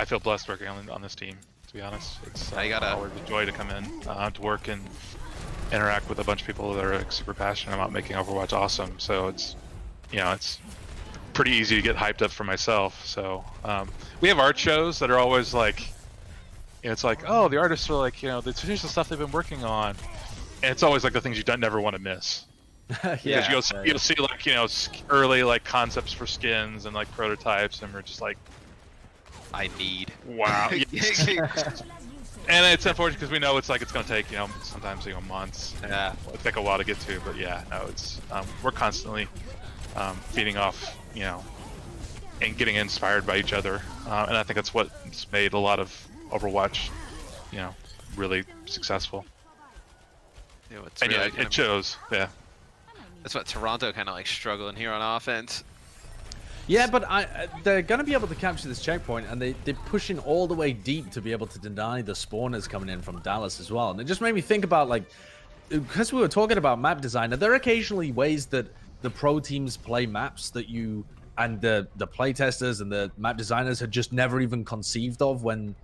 feel blessed working on this team, to be honest. It's always a joy to come in to work and interact with a bunch of people that are like, super passionate about making Overwatch awesome. So it's it's pretty easy to get hyped up for myself. So we have art shows that are always like, it's like, oh, the artists are like, here's the stuff they've been working on, and it's always like the things you don't never want to miss. You'll see like early like concepts for skins and like prototypes, and we're just like, I need. Wow. And it's unfortunate because we know it's like it's gonna take sometimes months. Yeah. It'll take a while to get to, but yeah, no, it's we're constantly feeding off and getting inspired by each other, and I think that's what's made a lot of Overwatch really successful. And it shows. Yeah. That's what Toronto kind of like struggling here on offense. Yeah, but they're going to be able to capture this checkpoint, and they're pushing all the way deep to be able to deny the spawners coming in from Dallas as well. And it just made me think about, like, because we were talking about map design, are there occasionally ways that the pro teams play maps that you and the play testers and the map designers had just never even conceived of when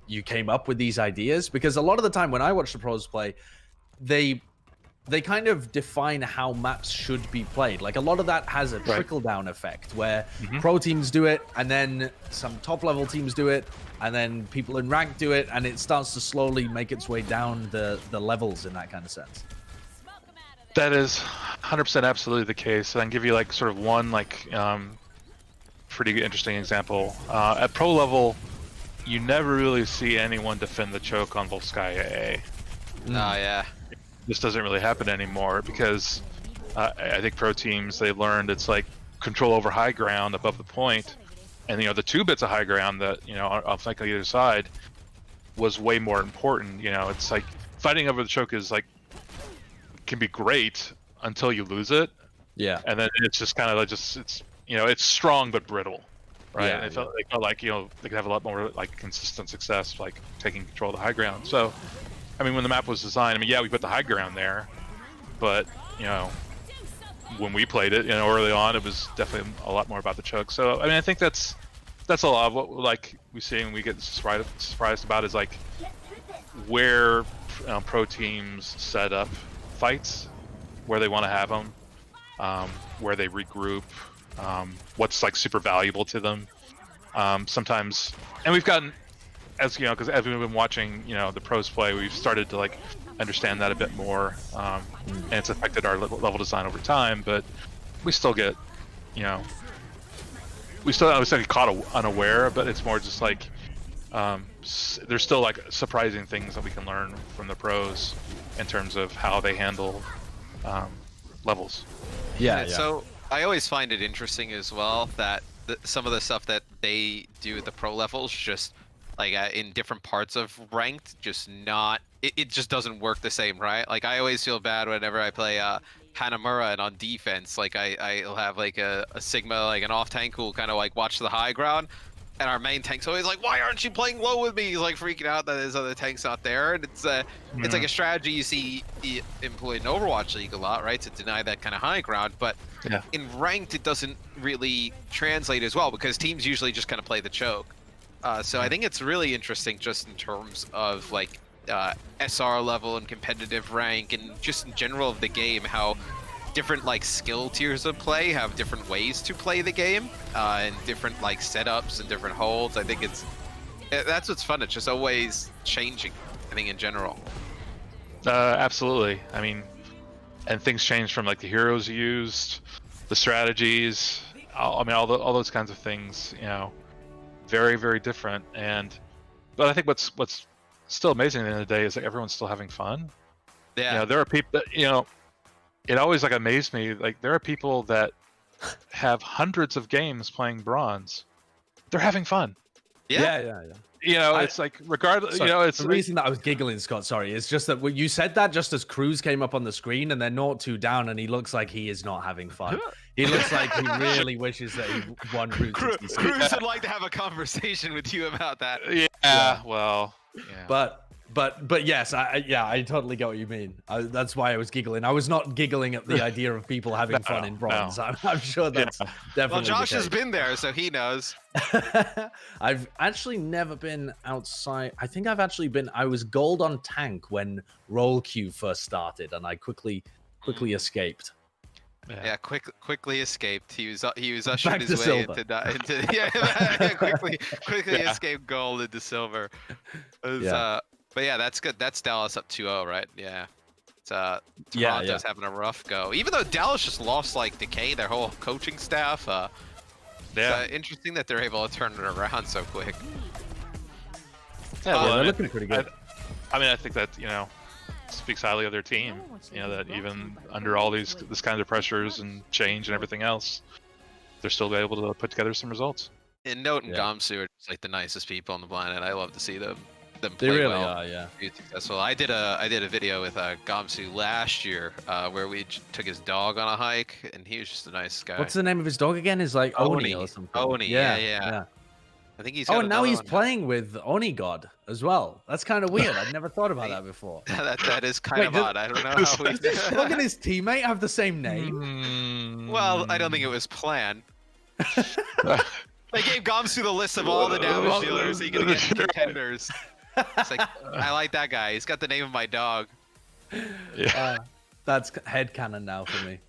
you came up with these ideas? Because a lot of the time when I watch the pros play, they kind of define how maps should be played. Like a lot of that has a trickle-down effect where pro teams do it, and then some top-level teams do it, and then people in rank do it, and it starts to slowly make its way down the levels in that kind of sense. That is 100% absolutely the case. I can give you like sort of one like pretty interesting example. At pro level, you never really see anyone defend the choke on Volskaya A. Oh yeah. This doesn't really happen anymore because I think pro teams, they learned it's like control over high ground above the point, and the 2 bits of high ground that off like on either side was way more important. It's like fighting over the choke is like can be great until you lose it. Yeah. And then it's just kind of like it's strong but brittle, right? Yeah, And it felt like they could have a lot more like consistent success like taking control of the high ground. So I mean, when the map was designed, I mean, yeah, we put the high ground there, but when we played it early on, it was definitely a lot more about the choke. So I mean, I think that's a lot of what like we see and we get surprised about is like where pro teams set up fights, where they want to have them, where they regroup, what's like super valuable to them. Sometimes, and we've gotten, as because as we've been watching the pros play, we've started to like understand that a bit more, and it's affected our level design over time. But we still get I was like caught unaware, but it's more just like there's still like surprising things that we can learn from the pros in terms of how they handle levels. Yeah. So I always find it interesting as well that some of the stuff that they do at the pro levels, just like in different parts of ranked, just not. It just doesn't work the same, right? Like I always feel bad whenever I play Hanamura and on defense, like I'll have like a Sigma, like an off tank who will kind of like watch the high ground, and our main tank's always like, "Why aren't you playing low with me?" He's like freaking out that his other tank's not there, and it's like a strategy you see employed in Overwatch League a lot, right? To deny that kind of high ground, but in ranked it doesn't really translate as well because teams usually just kind of play the choke. So I think it's really interesting just in terms of like SR level and competitive rank and just in general of the game, how different like skill tiers of play have different ways to play the game and different like setups and different holds. I think that's what's fun. It's just always changing, I think, in general. Absolutely. I mean, and things change from like the heroes used, the strategies. I mean, all those kinds of things. Very, very different. But I think what's still amazing at the end of the day is that everyone's still having fun. Yeah. There are people that it always like amazed me. Like there are people that have hundreds of games playing bronze. They're having fun. Yeah. It's like regardless. Sorry, It's the like, reason that I was giggling, Scott. Sorry, is just that when you said that just as Cruz came up on the screen and they're 0-2 down, and he looks like he is not having fun. He looks like he really wishes that he won Route 66. Cruz would like to have a conversation with you about that. Yeah. Well. Yeah. But yes, I totally get what you mean. That's why I was giggling. I was not giggling at the idea of people having fun in bronze. No. I'm sure that's definitely. Well, Josh the has case. been there, so he knows. I've actually never been outside. I think I've actually been. I was gold on tank when roll queue first started, and I quickly escaped. Yeah, quickly escaped. He was ushered Back his to way silver. into quickly escaped gold into silver. But yeah, that's good. That's Dallas up 2-0, right? Yeah. It's Toronto's having a rough go. Even though Dallas just lost like Decay, their whole coaching staff. It's interesting that they're able to turn it around so quick. Yeah, They're looking pretty good. I mean, I think that speaks highly of their team. That even under all this kinds of pressures and change and everything else, they're still able to put together some results. And Note and Gamsu are just like the nicest people on the planet. I love to see them play They really well. are, yeah. Be successful. I did a video with Gamsu last year where we took his dog on a hike, and he was just a nice guy. What's the name of his dog again? Is like Oni or something. Oni, yeah. I think he's. Oh, got and now another he's one. playing with Oni God as well. That's kind of weird. I'd never thought about that before. that is kind of odd. I don't know how we. Does Slug and his teammate have the same name? Well, I don't think it was planned. They gave Gamsu the list of all the damage dealers he could get contenders. It's like, I like that guy. He's got the name of my dog. That's headcanon now for me.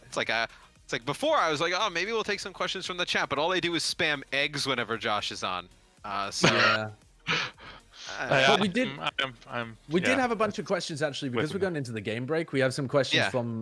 It's like before I was like, oh, maybe we'll take some questions from the chat, but all they do is spam eggs whenever Josh is on. But we did. We did yeah. have a bunch of questions actually because we're going into the game break. We have some questions from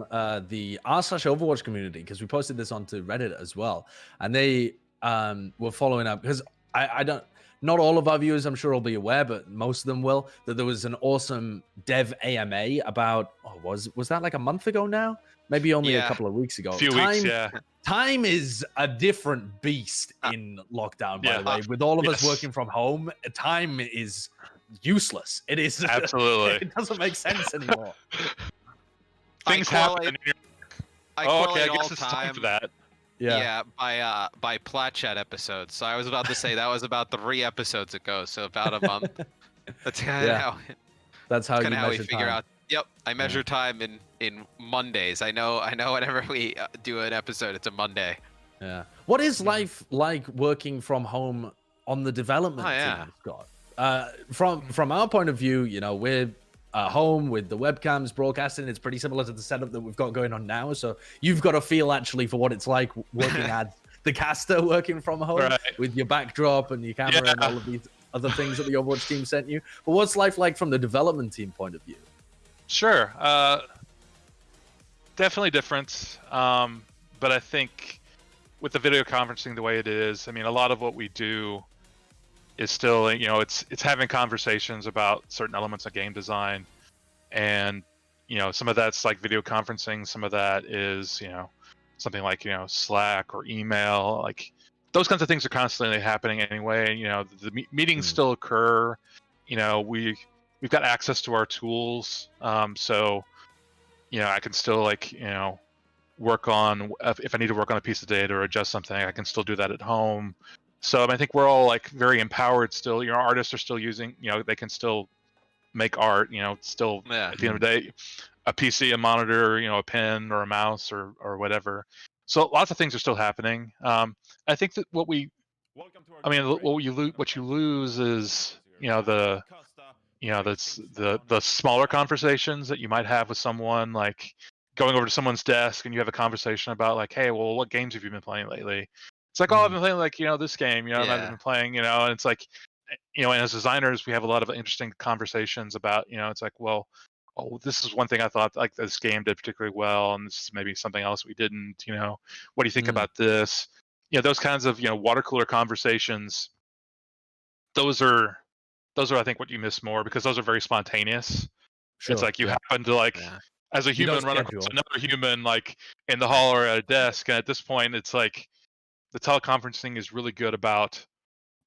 the r/Overwatch community because we posted this onto Reddit as well, and they were following up because I don't. Not all of our viewers, I'm sure, will be aware, but most of them will. That there was an awesome dev AMA about was that like a month ago now? maybe only a Yeah. couple of weeks ago. A few weeks, yeah. Time is a different beast in lockdown, by yeah. the way. With all of us Yes. working from home, time is useless. It is Absolutely. it doesn't make sense anymore. Things happen. And you're like, oh, okay, I guess it's time for that. Yeah, by Plat chat episodes. So I was about to say that was about 3 episodes ago, so about a month. That's kind of how. That's how you how we measure figure time. out. Yep, I measure time in Mondays. I know. Whenever we do an episode, it's a Monday. Yeah. What is life like working from home on the development team, Scott? From our point of view, you know, we're at home with the webcams broadcasting. It's pretty similar to the setup that we've got going on now. So you've got a feel actually for what it's like working as the caster working from home with your backdrop and your camera and all of these other things that the Overwatch team sent you. But what's life like from the development team point of view? Sure. Definitely different. But I think with the video conferencing the way it is, I mean, a lot of what we do is still, you know, it's having conversations about certain elements of game design, and you know, some of that's like video conferencing, some of that is, you know, something like, you know, Slack or email, like those kinds of things are constantly happening anyway. You know, the meetings still occur. You know, we've got access to our tools, so you know, I can still, like, you know, work on, if I need to work on a piece of data or adjust something, I can still do that at home. So I think we're all like very empowered still. You know, artists are still using, you know, they can still make art, you know, still at the end of the day, a PC, a monitor, you know, a pen or a mouse or whatever. So lots of things are still happening. I think that what you lose is, you know, the smaller conversations that you might have with someone, like going over to someone's desk and you have a conversation about like, hey, well, what games have you been playing lately? It's like, oh, I've been playing, like, you know, this game, you know, and I've been playing, you know, and it's like, you know, and as designers, we have a lot of interesting conversations about, you know, it's like, well, oh, this is one thing I thought like this game did particularly well, and this is maybe something else we didn't, you know, what do you think about this? You know, those kinds of, you know, water cooler conversations, those are I think what you miss more, because those are very spontaneous. It's like you happen to, like, as a human, run across another human, like in the hall or at a desk, and at this point it's like the teleconferencing is really good about,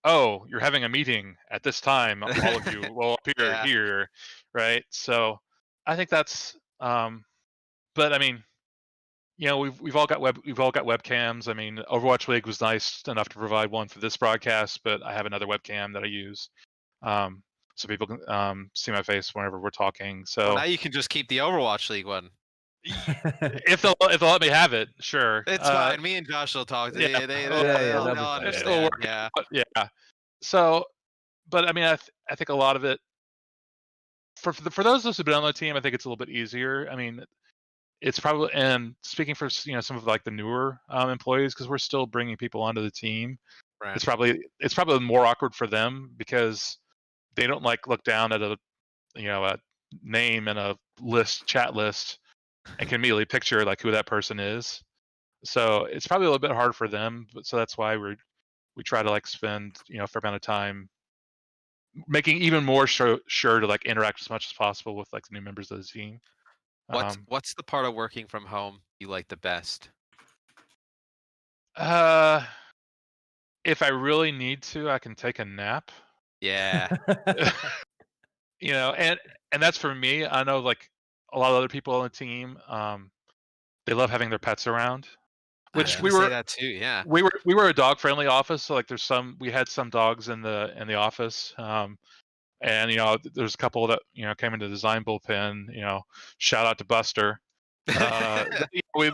oh, you're having a meeting at this time, all of you will appear here, right? So I think that's but I mean, you know, we've all got webcams. I mean, Overwatch League was nice enough to provide one for this broadcast, but I have another webcam that I use, so people can see my face whenever we're talking. So well, now you can just keep the Overwatch League one. if they'll let me have it, sure. It's fine. Me and Josh will talk. They'll understand. Yeah. So, but I mean, I think a lot of it for those of us who've been on the team, I think it's a little bit easier. I mean, it's probably, and speaking for, you know, some of like the newer employees, because we're still bringing people onto the team. Right. It's probably more awkward for them because they don't like look down at a, you know, a name and a chat list and can immediately picture like who that person is. So it's probably a little bit hard for them. But so that's why we try to like spend, you know, a fair amount of time making even more sure to like interact as much as possible with like the new members of the team. What's the part of working from home you like the best? If I really need to, I can take a nap. Yeah. You know, and that's for me. I know like a lot of other people on the team, they love having their pets around. Which we were, say that too, yeah. We were a dog friendly office, so like we had some dogs in the office. And you know, there's a couple that, you know, came into the design bullpen, you know, shout out to Buster. We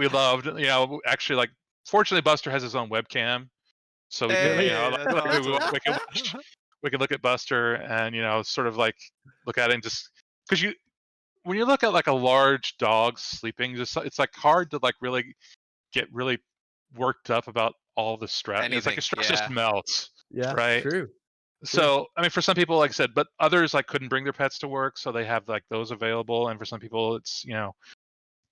loved, you know, actually, like, fortunately Buster has his own webcam, so we can, you know, we can look at Buster and, you know, sort of like look at it, and just because when you look at like a large dog sleeping, just it's like hard to like really get really worked up about all the stress. It's like the stress just melts. Yeah, right. True. So I mean, for some people, like I said, but others like couldn't bring their pets to work, so they have like those available. And for some people, it's, you know,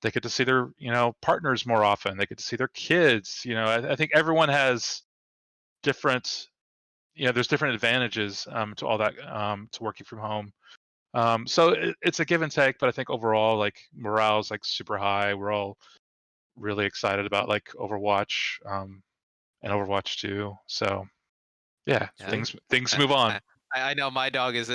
they get to see their, you know, partners more often. They get to see their kids. You know, I think everyone has different, you know, there's different advantages to all that, to working from home. So it's a give and take, but I think overall, like morale is like super high. We're all really excited about like Overwatch and Overwatch 2. So yeah, Yeah. things I, move on. I I know my dog is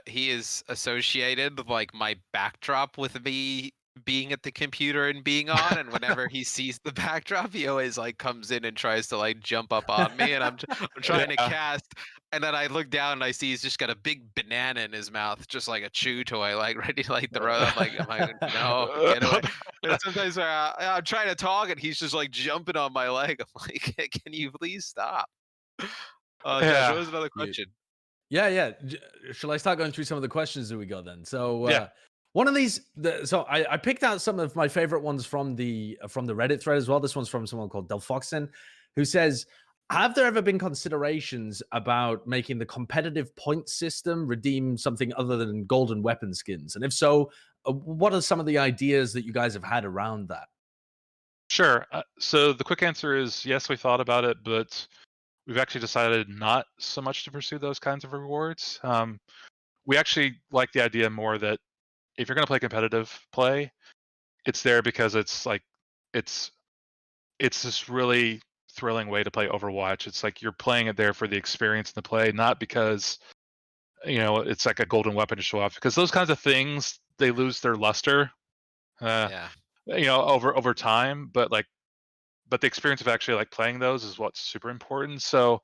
he is associated like my backdrop with me being at the computer and being on, and whenever he sees the backdrop, he always like comes in and tries to like jump up on me, and I'm trying to Yeah. cast, and then I look down and I see he's just got a big banana in his mouth, just like a chew toy, like ready to like throw it. I'm like, no, get away. And sometimes I'm trying to talk and he's just like jumping on my leg. I'm like, can you please stop? Josh, what Yeah. was another You question? Yeah. Shall I start going through some of the questions that we got then? So Yeah. one of these, so I picked out some of my favorite ones from the Reddit thread as well. This one's from someone called Delfoxen, who says, "Have there ever been considerations about making the competitive point system redeem something other than golden weapon skins? And if so, what are some of the ideas that you guys have had around that?" Sure. So the quick answer is yes, we thought about it, but we've actually decided not so much to pursue those kinds of rewards. We actually like the idea more that if you're going to play competitive play, it's there because it's like it's it's this really thrilling way to play Overwatch. It's like you're playing it there for the experience in the play, not because it's like a golden weapon to show off. Because those kinds of things they lose their luster, uh, Yeah. over time. But the experience of actually like playing those is what's super important. So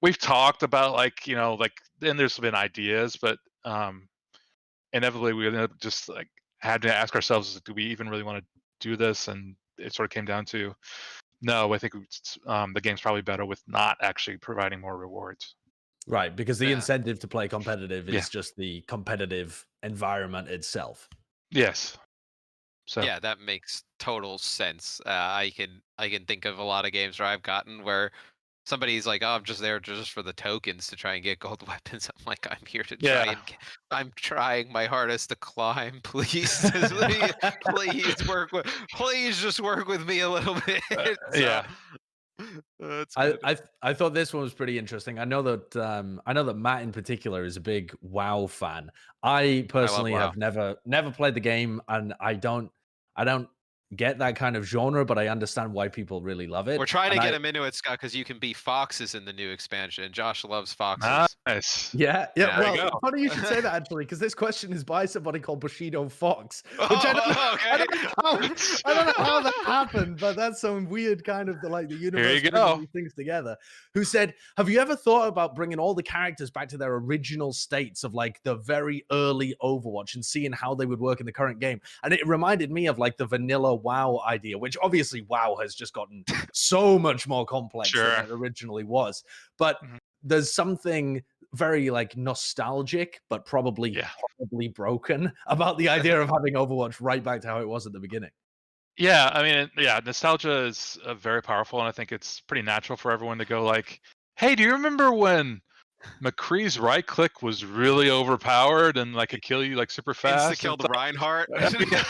we've talked about like and there's been ideas, but inevitably we ended up just like had to ask ourselves, do we even really want to do this? And it sort of came down to no. I think the game's probably better with not actually providing more rewards. Right, because the Yeah. incentive to play competitive Yeah. is just the competitive environment itself. Yes. So Yeah, that makes total sense. I can think of a lot of games where I've gotten where somebody's like, "Oh, I'm just there just for the tokens to try and get gold weapons." I'm like, "I'm here to try yeah. and I'm trying my hardest to climb. Please, please just work with me a little bit." So Yeah. that's I, good. I I thought this one was pretty interesting. I know that Matt in particular is a big WoW fan. I I love personally WoW. have never played the game, and I don't get that kind of genre, but I understand why people really love We're it. trying to And get I him into it, Scott, because you can be foxes in the new expansion, and Josh loves foxes. Nice. yeah. Yeah. There you Well, go. funny you should say that actually, because this question is by somebody called Bushido Fox, which Oh, I okay. don't know how I don't know how that happened, but that's some weird kind of the Here universe you bringing go. these things together. Who said, "Have you ever thought about bringing all the characters back to their original states of like the very early Overwatch and seeing how they would work in the current game?" And it reminded me of like the vanilla WoW idea, which obviously WoW has just gotten so much more complex than Sure. it originally was. But Mhm. there's something very like nostalgic, but probably Yeah. horribly broken about the idea of having Overwatch right back to how it was at the beginning. Yeah. I mean, yeah. Nostalgia is very powerful, and I think it's pretty natural for everyone to go like, "Hey, do you remember when McCree's right click was really overpowered and like could kill you like super Insta fast?" And killed Reinhardt. yeah,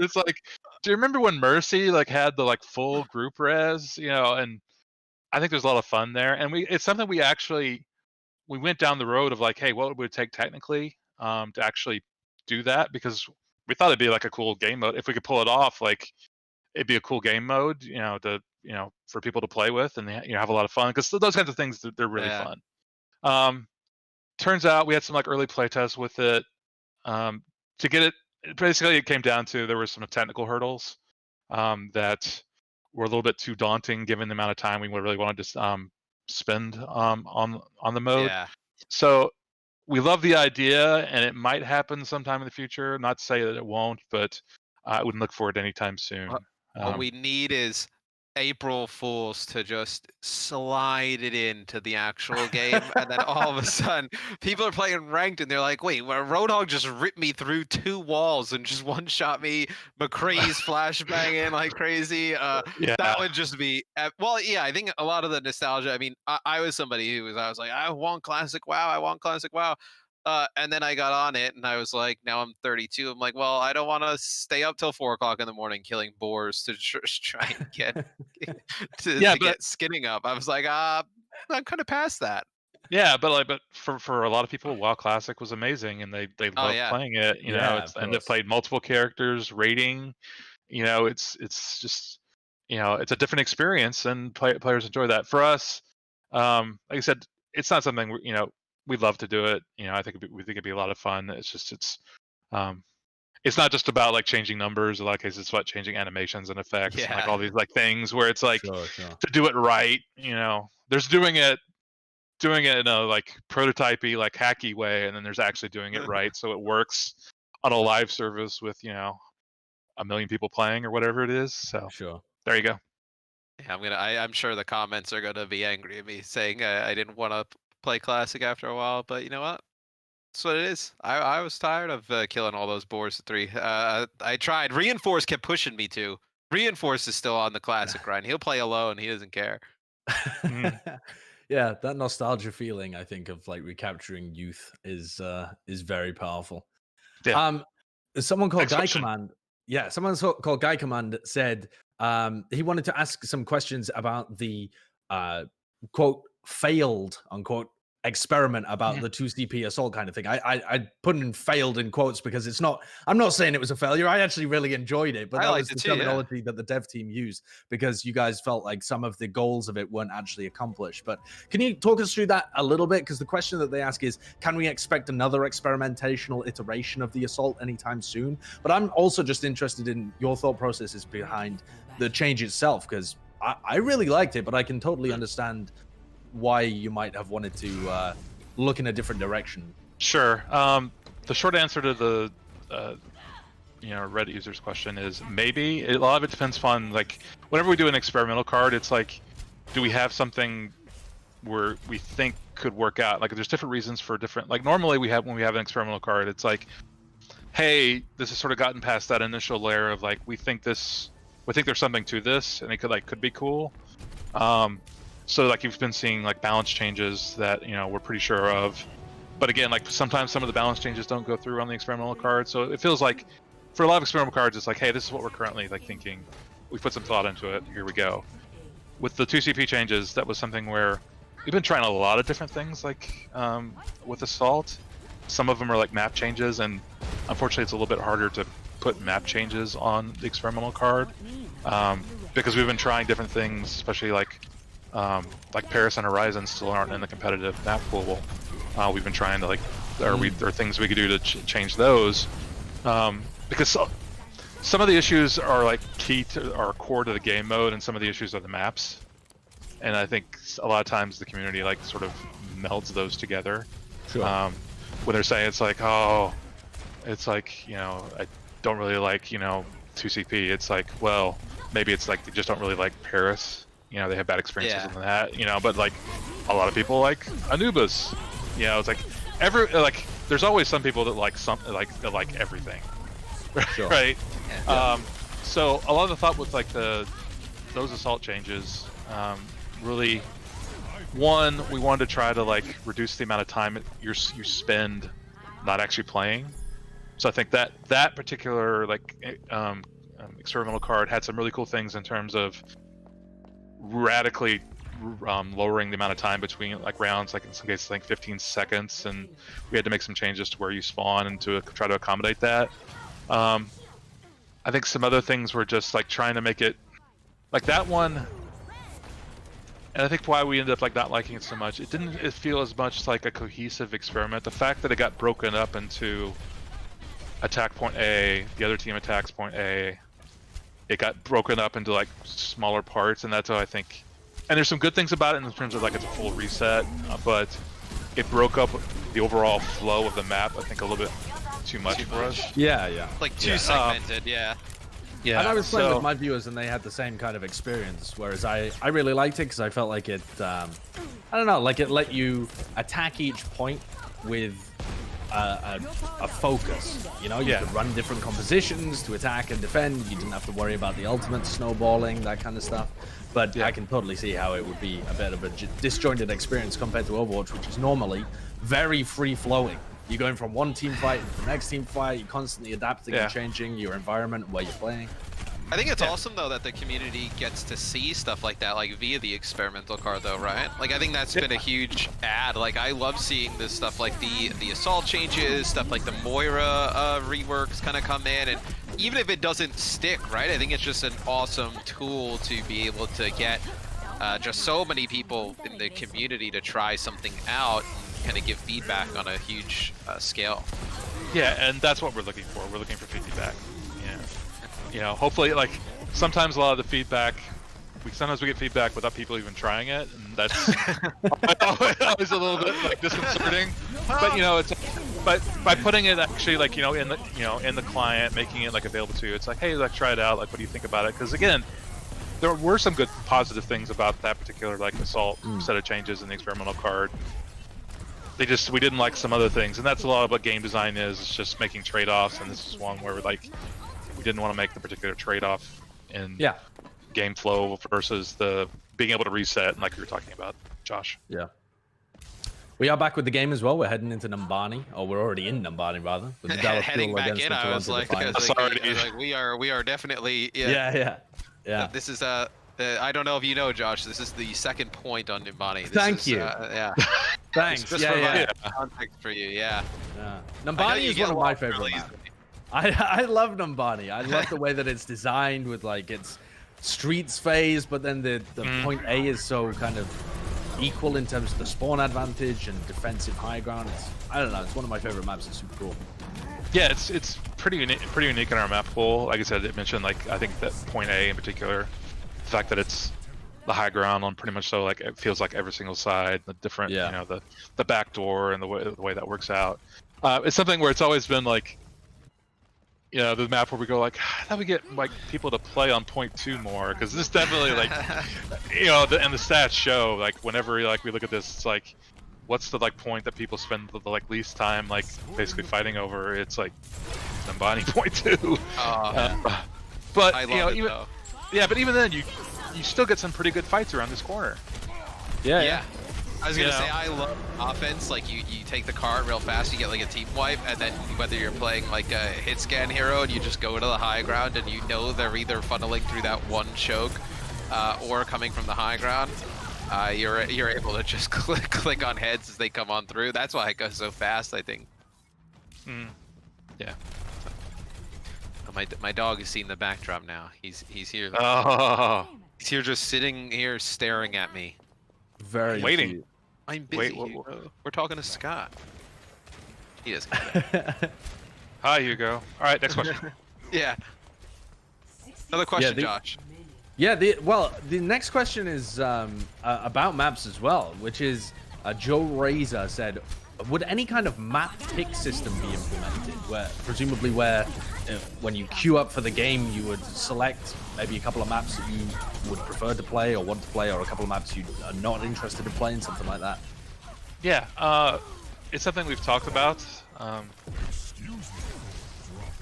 it's like, do you remember when Mercy like had the like full group res? And I think there's a lot of fun there, and it's something we went down the road of like, hey, what would it take technically to actually do that? Because we thought it'd be like a cool game mode if we could pull it off. Like it'd be a cool game mode, for people to play with and have a lot of fun because those kinds of things they're really Yeah. fun. Um, Turns out we had some like early playtests with it. To get it, basically, it came down to there were some technical hurdles that were a little bit too daunting given the amount of time we would really wanted to spend on the mode. Yeah. So we love the idea, and it might happen sometime in the future. Not to say that it won't, but I wouldn't look for it anytime soon. What we need is April Fools to just slide it into the actual game, and then all of a sudden, people are playing ranked, and they're like, "Wait, well, Roadhog just ripped me through 2 walls and just one shot me." McCree's flashbanging like crazy. That Yeah, would just be well, yeah. I think a lot of the nostalgia. I mean, I was somebody I was like, I want classic WoW. I want classic WoW. And then I got on it, and I was like, now I'm 32. I'm like, well, I don't want to stay up till 4 o'clock in the morning killing boars to try and get yeah, to but get skinning up. I was like, I'm kind of past that. Yeah, but for a lot of people, WoW Classic was amazing, and they Oh love yeah. playing it. Yeah, It's of and they've course. played multiple characters, rating. It's just it's a different experience, and players enjoy that. For us, like I said, it's not something we'd love to do it. I think we think it'd be a lot of fun. Um, it's not just about like changing numbers. In a lot of cases, it's about changing animations and effects and like Yeah. all these like things where it's like Sure, sure. to do it right. There's doing it in a like prototypey, like hacky way, and then there's actually doing it right so it works on a live service with a million people playing or whatever it is. So Sure. there you go. Yeah, I'm sure the comments are gonna be angry at me saying I didn't want to play classic after a while, but you know what? That's what it is. I was tired of killing all those boars at 3. I tried. Reinforce kept pushing me to. Reinforce is still on the classic grind. He'll play alone. He doesn't care. Mhm. Yeah, that nostalgia feeling, I think, of like recapturing youth is very powerful. Yeah. Um, someone called Next Guy question. Command. Yeah, called Guy Command said he wanted to ask some questions about the quote failed unquote experiment about Mhm. the 2CP assault kind of thing. I put in failed in quotes because it's not. I'm not saying it was a failure. I actually really enjoyed it, but I that liked was it the too. Yeah. terminology that the dev team used because you guys felt like some of the goals of it weren't actually accomplished. But can you talk us through that a little bit? Because the question that they ask is, can we expect another experimentational iteration of the assault anytime soon? But I'm also just interested in your thought processes behind the change itself, because I really liked it, but I can totally understand why you might have wanted to look in a different direction. Sure. The short answer to the Reddit users question is maybe. A lot of it depends on like whenever we do an experimental card, it's like, do we have something where we think could work out? Like there's different reasons for different. Like normally when we have an experimental card, it's like, hey, this has sort of gotten past that initial layer of like we think there's something to this, and it could be cool. So like you've been seeing like balance changes that we're pretty sure of, but again, like sometimes some of the balance changes don't go through on the experimental card. So it feels like for a lot of experimental cards, it's like, hey, this is what we're currently like thinking. We put some thought into it. Here we go. With the 2CP changes, that was something where we've been trying a lot of different things, like with Assault. Some of them are like map changes, and unfortunately, it's a little bit harder to put map changes on the experimental card because we've been trying different things, especially like Paris and Horizon still aren't in the competitive map pool. We've been trying to like, there are things we could do to change those because some of the issues are like are core to the game mode, and some of the issues are the maps. And I think a lot of times the community like sort of melds those together. Sure. When they're saying it's like, oh, it's like I don't really like 2CP. It's like, well, maybe it's like they just don't really like Paris. They have bad experiences in that. But like a lot of people like Anubis. It's like there's always some people that like that like everything, Sure. right? Yeah. So a lot of the thought with like those assault changes, really, one, we wanted to try to like reduce the amount of time you spend not actually playing. So I think that particular like experimental card had some really cool things in terms of radically lowering the amount of time between like rounds, like in some cases like 15 seconds, and we had to make some changes to where you spawn and to try to accommodate that. I think some other things were just like trying to make it like that one, and I think why we ended up like not liking it so much, it didn't feel as much like a cohesive experiment. The fact that it got broken up into attack point A, the other team attacks point A, it got broken up into like smaller parts, and that's how I think. And there's some good things about it in terms of like it's a full reset, but it broke up the overall flow of the map, I think, a little bit too much for us. Yeah. Like too segmented. Yeah. Yeah. And I was playing with my viewers, and they had the same kind of experience. Whereas I really liked it because I felt like it, I don't know, like it let you attack each point with a focus. You could run different compositions to attack and defend. You didn't have to worry about the ultimate snowballing, that kind of stuff. But I can totally see how it would be a bit of a disjointed experience compared to Overwatch, which is normally very free-flowing. You're going from one team fight to the next team fight. You're constantly adapting and changing your environment where you're playing. I think it's awesome though that the community gets to see stuff like that, like via the experimental card though, right? Like I think that's been a huge add. Like I love seeing this stuff like the assault changes, stuff like the Moira reworks kind of come in, and even if it doesn't stick, right? I think it's just an awesome tool to be able to get just so many people in the community to try something out and kind of give feedback on a huge scale. Yeah, and that's what we're looking for. We're looking for feedback. Yeah. You know, hopefully, like, sometimes a lot of the feedback, sometimes we get feedback without people even trying it, and that's always a little bit, like, disconcerting. But, you know, it's, but by putting it actually, like, in the client, making it, like, available to you, it's like, hey, like, try it out, like, what do you think about it? Because, again, there were some good positive things about that particular, like, assault set of changes in the experimental card. We didn't like some other things, and that's a lot of what game design is. It's just making trade-offs, and this is one where we didn't want to make the particular trade-off in game flow versus the being able to reset, like we were talking about, Josh. Yeah. We are back with the game as well. We're heading into Numbani, or we're already in Numbani rather. With the Heading back in, I was like, we are definitely. Yeah. This is I don't know if you know, Josh. This is the second point on Numbani. Thank you. Yeah. Thanks. Just context for you. Yeah. Numbani is one of my favorite maps. I love Numbani. I love the way that it's designed with like its streets phase, but then the point A is so kind of equal in terms of the spawn advantage and defensive high ground. I don't know. It's one of my favorite maps. It's super cool. Yeah, it's pretty unique in our map pool. Like I said, it mentioned like I think that point A in particular, the fact that it's the high ground on pretty much so like it feels like every single side, the different you know the back door and the way that works out. It's something where it's always been like, you know, the map where we go like, how do we get like people to play on point 2 more? Because this definitely like, you know, and the stats show like whenever like we look at this, it's like, what's the like point that people spend the like least time like basically fighting over? It's like Numbani point 2. But I you know, love it, but even then you still get some pretty good fights around this corner. Yeah. I was gonna say I love offense. Like you take the card real fast, you get like a team wipe, and then whether you're playing like a hit scan hero and you just go to the high ground and you know they're either funneling through that one choke or coming from the high ground, you're able to just click on heads as they come on through. That's why it goes so fast, I think. Yeah. My dog has seen the backdrop now. He's here. Oh. He's here just sitting here staring at me. Very waiting. cute. I'm busy. We're talking to Scott. He doesn't. Hi, Hugo. All right, next question. Yeah. Another question, Josh. Yeah, the next question is about maps as well, which is Joe Razor said, would any kind of map pick system be implemented, where presumably when you queue up for the game, you would select maybe a couple of maps that you would prefer to play or want to play, or a couple of maps you are not interested in playing, something like that? Yeah, it's something we've talked about.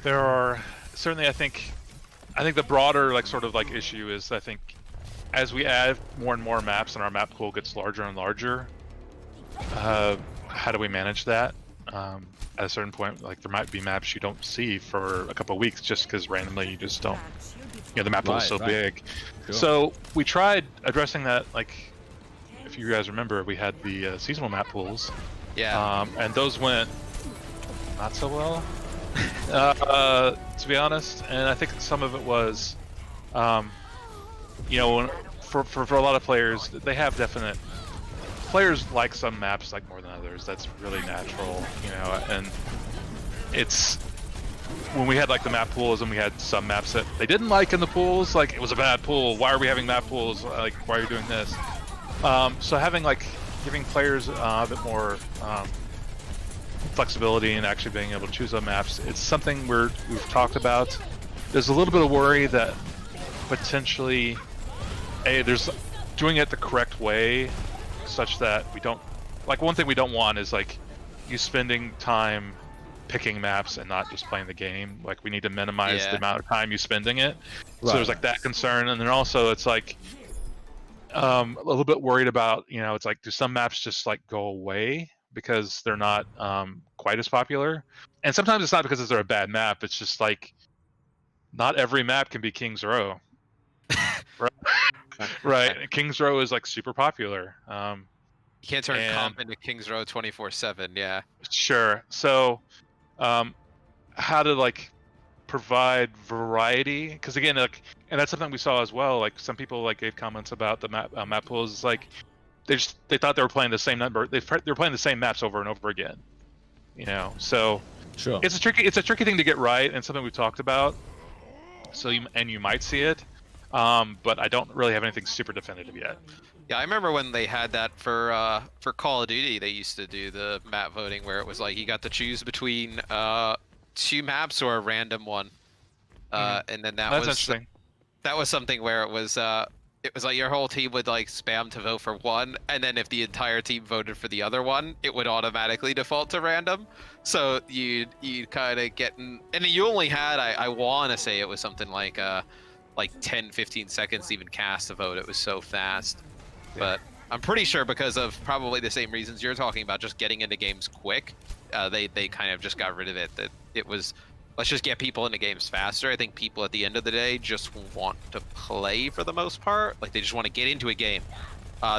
There are certainly, I think the broader like sort of like issue is, I think as we add more and more maps and our map pool gets larger and larger, how do we manage that? At a certain point, like there might be maps you don't see for a couple of weeks just because randomly you just don't, you know, the map pool is so big. Sure. So we tried addressing that. Like if you guys remember, we had the seasonal map pools. Yeah. And those went not so well, to be honest. And I think some of it was, you know, for a lot of players, they have definite. Players like some maps like more than others. That's really natural, you know. And it's when we had like the map pools and we had some maps that they didn't like in the pools, like it was a bad pool. Why are we having map pools? Like why are you doing this? So having like giving players a bit more flexibility and actually being able to choose on maps, it's something we've talked about. There's a little bit of worry that potentially, there's doing it the correct way, such that we don't, like one thing we don't want is like you spending time picking maps and not just playing the game. Like we need to minimize the amount of time you spending it. So there's like that concern, and then also it's like a little bit worried about, you know, it's like do some maps just like go away because they're not quite as popular? And sometimes it's not because they're a bad map, it's just like not every map can be King's Row. Right. Right. King's Row is like super popular. You can't turn and- comp into King's Row 24/7. Yeah. Sure. So, how to like provide variety? Because again, like, and that's something we saw as well. Like some people like gave comments about the map pools. It's like they thought they were playing the same number. They were playing the same maps over and over again. You know, so Sure. it's a tricky thing to get right, and something we talked about. So you might see it, but I don't really have anything super definitive yet. Yeah, I remember when they had that for Call of Duty. They used to do the map voting where it was like you got to choose between 2 maps or a random one, and then That's interesting. that was something where it was like your whole team would like spam to vote for one, and then if the entire team voted for the other one, it would automatically default to random. So you'd kind of get and you only had I want to say it was something like 10-15 seconds to even cast a vote. It was so fast. But I'm pretty sure because of probably the same reasons you're talking about, just getting into games quick, they kind of just got rid of it. That it was, let's just get people into games faster. I think people at the end of the day just want to play for the most part. Like they just want to get into a game.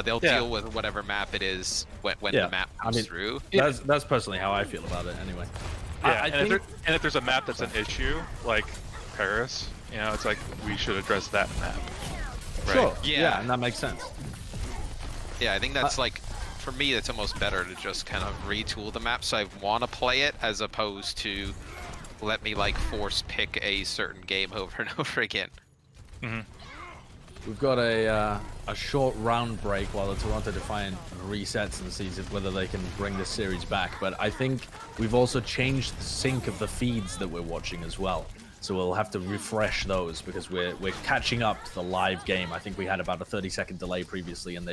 They'll deal with whatever map it is when the map comes through. That's personally how I feel about it anyway. Yeah, and if there's a map that's an issue, like Paris, you know, it's like we should address that map. Right? Sure. Yeah. And that makes sense. Yeah, I think that's like, for me, it's almost better to just kind of retool the map so I want to play it as opposed to let me like force pick a certain game over and over again. We've got a short round break while the Toronto Defiant resets and sees if whether they can bring this series back. But I think we've also changed the sync of the feeds that we're watching as well. So we'll have to refresh those because we're catching up to the live game. I think we had about a 30-second delay previously, and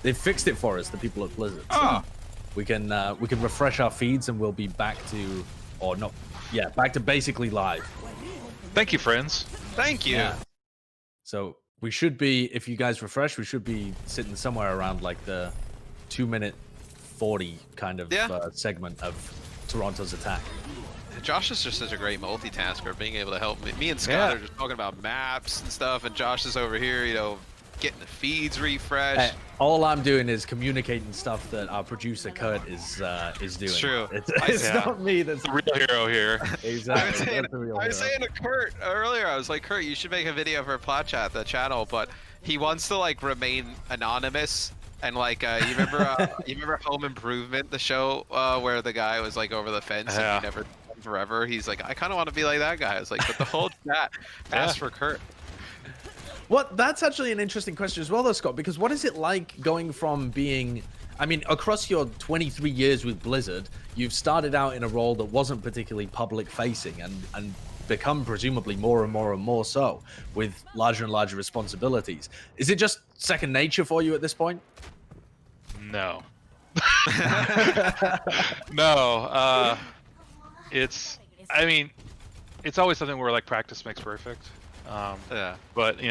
they've fixed it for us, the people at Blizzard. So we can refresh our feeds and we'll be back to back to basically live. Thank you, friends. Thank you. Yeah. So we should be, if you guys refresh, we should be sitting somewhere around like the 2-minute 40 kind of segment of Toronto's attack. Josh is just such a great multitasker, being able to help me. Me and Scott are just talking about maps and stuff, and Josh is over here, you know, getting the feeds refreshed. All I'm doing is communicating stuff that our producer Kurt is doing. It's true. It's not me that's the real hero here. Exactly. I was saying to Kurt earlier, I was like, Kurt, you should make a video for Plat Chat, the channel, but he wants to like remain anonymous. And like, you remember Home Improvement, the show where the guy was like over the fence and he never forever. He's like, I kind of want to be like that guy. I was like, but the whole chat asked for Kurt. That's actually an interesting question as well, though, Scott, because what is it like going from being, I mean, across your 23 years with Blizzard, you've started out in a role that wasn't particularly public facing and become presumably more and more and more so with larger and larger responsibilities. Is it just second nature for you at this point? No. No. I mean, it's always something where like practice makes perfect. But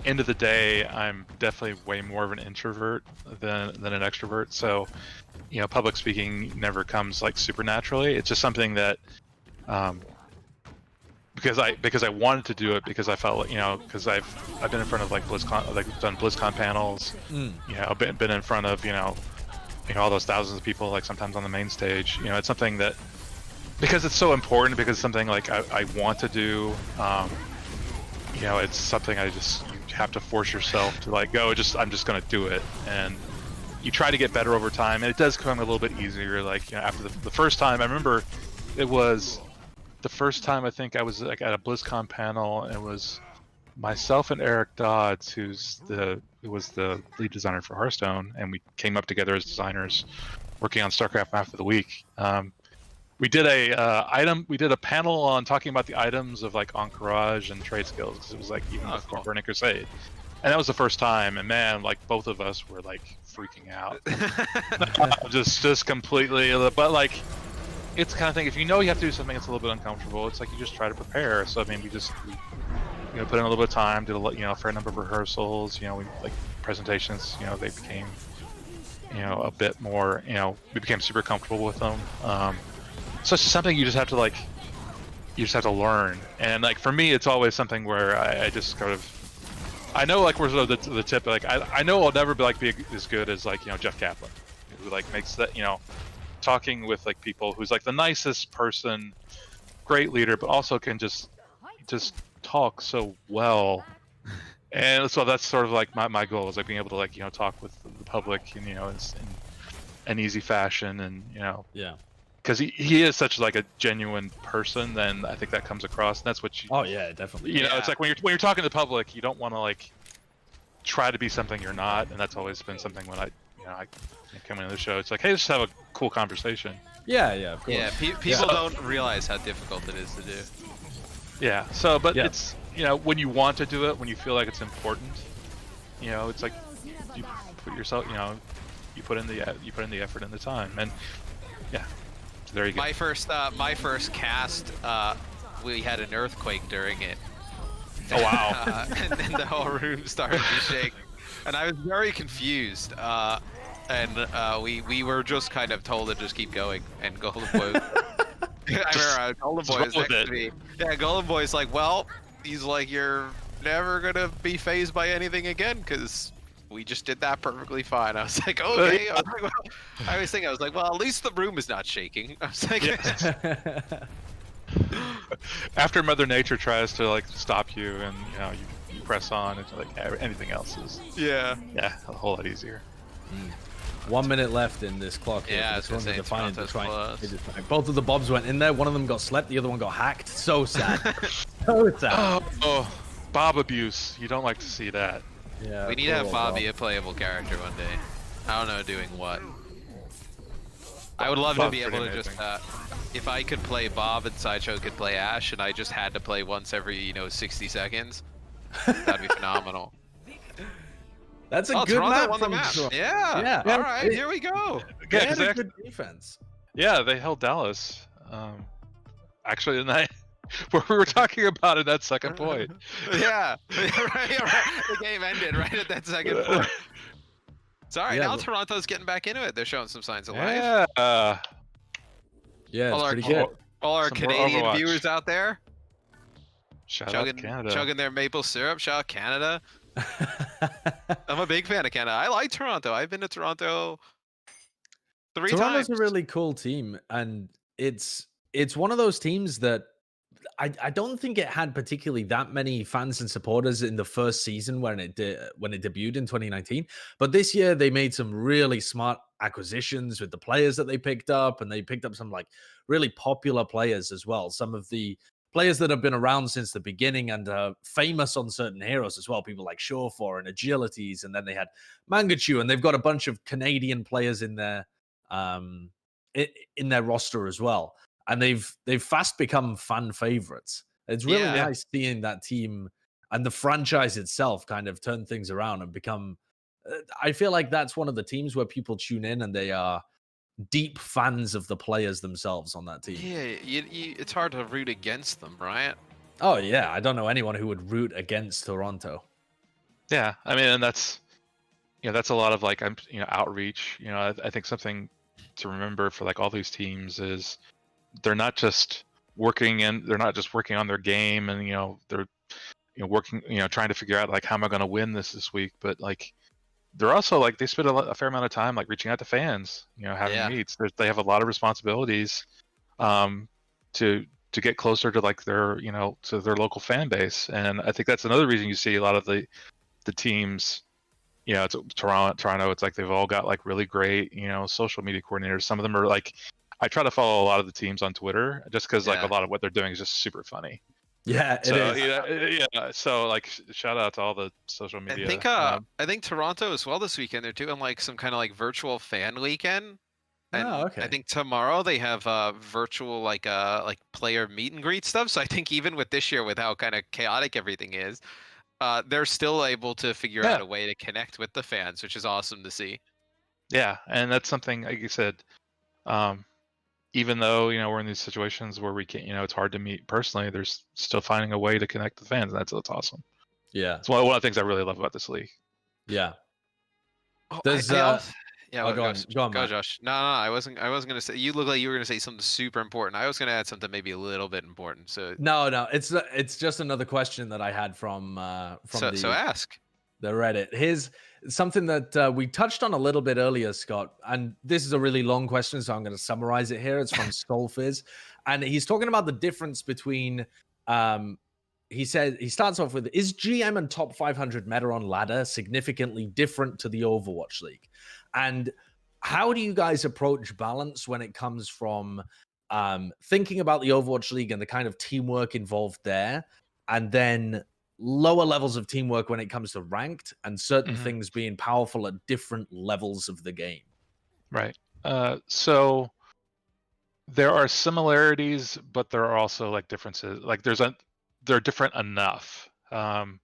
end of the day, I'm definitely way more of an introvert than an extrovert. So, you know, public speaking never comes like super naturally. It's just something that, because I wanted to do it, because I felt like, you know, because I've been in front of like BlizzCon, like done BlizzCon panels, you know, been in front of, you know, all those thousands of people, like sometimes on the main stage. You know, it's something that, because it's so important, because it's something like I want to do. You know, it's something you have to force yourself to like go. I'm just gonna do it, and you try to get better over time, and it does come a little bit easier. Like, you know, after the first time, I remember it was the first time I think I was like at a BlizzCon panel, and it was myself and Eric Dodds, who was the lead designer for Hearthstone, and we came up together as designers working on StarCraft Map of the Week. We did a panel on talking about the items of like Encourage and trade skills, because it was like even before Burning Crusade. And that was the first time, and man, like both of us were like freaking out. just completely, but like, it's the kind of thing, if you know you have to do something that's a little bit uncomfortable, it's like you just try to prepare. So I mean, we you know, put in a little bit of time, did a fair number of rehearsals, you know, we like presentations, you know, they became, you know, a bit more, you know, we became super comfortable with them. So it's just something you just have to like you just have to learn. And like for me, it's always something where I just kind of, I know like we're sort of the tip. Like I know I'll never be as good as like Jeff Kaplan, who like makes that talking with like people, who's like the nicest person, great leader, but also can just talk so well. And so that's sort of like my goal, is like being able to like talk with the public in an easy fashion, and Yeah. because he is such like a genuine person, then I think that comes across, and that's what you. Oh yeah, definitely. It's like when you're talking to the public, you don't want to like try to be something you're not, and that's always been something when I come into the show. It's like, hey, let's just have a cool conversation. Yeah, of course. Yeah, people don't realize how difficult it is to do. Yeah. So, but Yeah. it's when you want to do it, when you feel like it's important, it's like you put yourself, you put in the effort and the time, and yeah. So there you go. My first cast, we had an earthquake during it. Oh wow. And then the whole room started to shake, and I was very confused. And we were just kind of told to just keep going, and Golden Boy. I remember Golden Boy was next to me. Yeah, Golden Boy's like, well, he's like, you're never gonna be fazed by anything again, because we just did that perfectly fine. I was like, okay. I was like, well, at least the room is not shaking. I was like, After Mother Nature tries to like stop you, and you press on, it's like anything else is yeah, a whole lot easier. 1 minute left in this clock. Yeah, I was gonna say, Toronto's close. Both of the Bobs went in there. One of them got slept. The other one got hacked. So sad. So sad. Oh, Bob abuse. You don't like to see that. Yeah. we need to have Bobby a playable character one day. I don't know doing what. I would love to Bob's be able to pretty just, amazing. if I could play Bob and Sideshow could play Ash, and I just had to play once every 60 seconds, that'd be phenomenal. That's a good Toronto map won the from map. Toronto. Yeah. Yeah. All right, here we go. They Yeah, had a exactly. good defense. Yeah, they held Dallas. Actually, the night where we were talking about it, that second point. Yeah. right. The game ended right at that second point. Sorry, Yeah, now but- Toronto's getting back into it. They're showing some signs of life. Yeah. Yeah, All it's our, pretty good. all our Some more Canadian Overwatch. viewers out there Shout out to chugging, Canada. chugging their maple syrup. Shout out Canada. I'm a big fan of Canada. I like Toronto. I've been to Toronto 3 Toronto's times. a really cool team, and it's one of those teams that I don't think it had particularly that many fans and supporters in the first season when it debuted in 2019. But this year they made some really smart acquisitions with the players that they picked up, and they picked up some like really popular players as well. Some of the players that have been around since the beginning and are famous on certain heroes as well. People like Surefour and Agilities, and then they had Mangachu, and they've got a bunch of Canadian players in their roster as well. And they've fast become fan favorites. It's really Yeah. nice seeing that team and the franchise itself kind of turn things around and become. I feel like that's one of the teams where people tune in and they are deep fans of the players themselves on that team. Yeah, it's hard to root against them, right? Oh yeah, I don't know anyone who would root against Toronto. Yeah, I mean, and that's that's a lot of like outreach. I think something to remember for like all these teams is they're not just working on their game, and they're working trying to figure out like how am I going to win this week, but like they're also like they spend a fair amount of time like reaching out to fans, having meets. They have a lot of responsibilities to get closer to like their to their local fan base, and I think that's another reason you see a lot of the teams. It's Toronto. It's like they've all got like really great social media coordinators. Some of them are like, I try to follow a lot of the teams on Twitter just because like a lot of what they're doing is just super funny. Yeah, it is. Yeah. So like, shout out to all the social media. I think Toronto as well this weekend. They're doing like some kind of like virtual fan weekend. And okay. I think tomorrow they have virtual like player meet and greet stuff. So I think even with this year, with how kind of chaotic everything is, they're still able to figure out a way to connect with the fans, which is awesome to see. Yeah, and that's something like you said. Even though we're in these situations where we can't, it's hard to meet personally, there's still finding a way to connect with fans. That's awesome. Yeah, it's one of the things I really love about this league. Yeah. Oh, There's Yeah, Oh, go on, go, Matt. Josh. No, I wasn't. I wasn't gonna say. You look like you were gonna say something super important. I was gonna add something maybe a little bit important. No, it's just another question that I had from So ask. the Reddit. Here's something that we touched on a little bit earlier, Scott, and this is a really long question, so I'm going to summarize it here. It's from Stolfiz, and he's talking about the difference between. He said he starts off with: Is GM and top 500 meta on ladder significantly different to the Overwatch League? And how do you guys approach balance when it comes from thinking about the Overwatch League and the kind of teamwork involved there, and then lower levels of teamwork when it comes to ranked and certain things being powerful at different levels of the game? Right. So there are similarities, but there are also like differences. Like they're different enough. Again,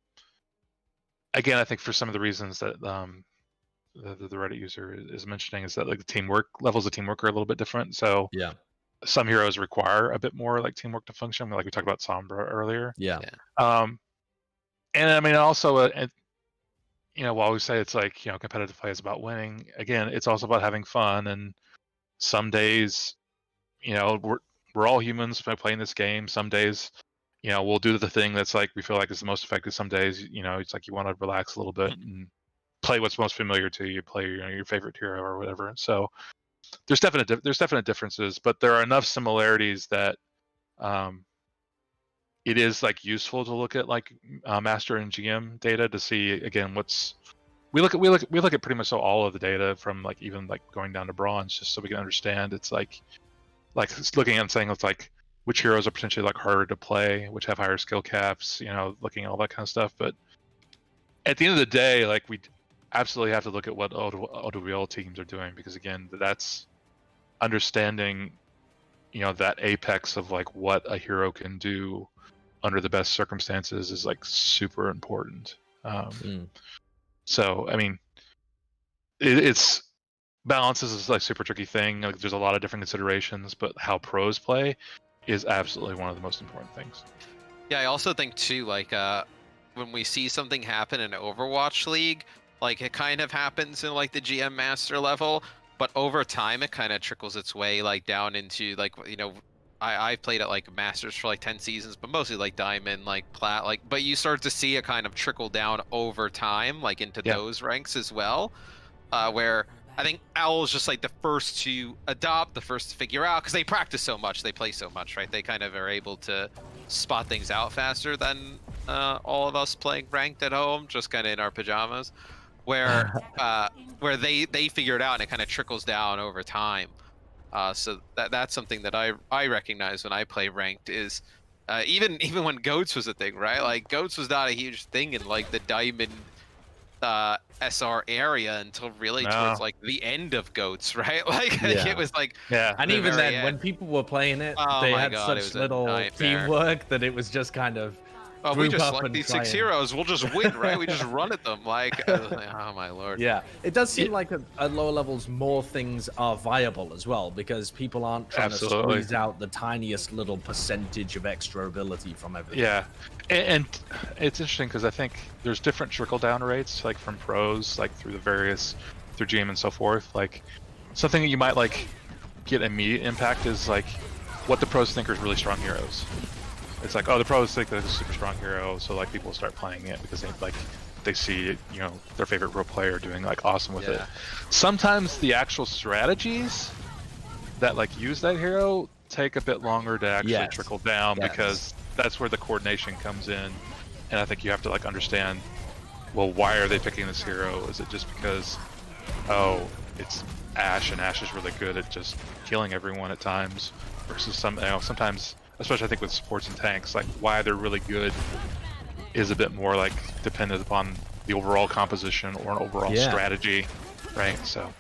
I think for some of the reasons that the Reddit user is mentioning is that like the teamwork levels of teamwork are a little bit different. So Yeah. some heroes require a bit more like teamwork to function. Like we talked about Sombra earlier. Yeah. And I mean, also, while we say it's like, competitive play is about winning, again, it's also about having fun. And some days, we're all humans by playing this game. Some days, we'll do the thing that's like we feel like is the most effective. Some days, it's like you want to relax a little bit and play what's most familiar to you, play your favorite hero or whatever. So there's definite differences, but there are enough similarities that it is like useful to look at like master and GM data to see again we look at pretty much all of the data from like even like going down to bronze just so we can understand. It's like looking and saying it's like which heroes are potentially like harder to play, which have higher skill caps, looking at all that kind of stuff. But at the end of the day, like we absolutely have to look at what OWL teams are doing, because again, that's understanding, that apex of like what a hero can do under the best circumstances is like super important. So I mean, it's balance is like super tricky thing. Like there's a lot of different considerations, but how pros play is absolutely one of the most important things. Yeah, I also think too, like when we see something happen in Overwatch League, like it kind of happens in like the GM master level, but over time it kind of trickles its way like down into like I've played at like masters for like 10 seasons, but mostly like diamond, like plat, like, but you start to see it kind of trickle down over time, like into those ranks as well, where I think Owl is just like the first to adopt, the first to figure out, because they practice so much, they play so much, right? They kind of are able to spot things out faster than all of us playing ranked at home, just kind of in our pajamas, where they figure it out and it kind of trickles down over time. So that's something that I recognize when I play ranked is even when Goats was a thing, right? Like Goats was not a huge thing in like the diamond SR area until really towards like the end of Goats, right? Like it was like and even then when people were playing it, they had such little teamwork that it was just kind of we just select these 6 heroes, we'll just win, right? We just run at them like oh my lord. Yeah, it does seem like at lower levels more things are viable as well, because people aren't trying to squeeze out the tiniest little percentage of extra ability from everything. Yeah, and it's interesting because I think there's different trickle down rates, like from pros, like through GM and so forth. Like something that you might like get immediate impact is like what the pros think are really strong heroes. It's like, oh, the pros think that's a super strong hero, so like people start playing it because they see their favorite pro player doing like awesome with it. Sometimes the actual strategies that like use that hero take a bit longer to actually trickle down, because that's where the coordination comes in, and I think you have to like understand, well, why are they picking this hero? Is it just because, oh, it's Ashe and Ashe is really good at just killing everyone at times, versus sometimes, especially I think with supports and tanks, like why they're really good is a bit more like dependent upon the overall composition or an overall strategy, right? So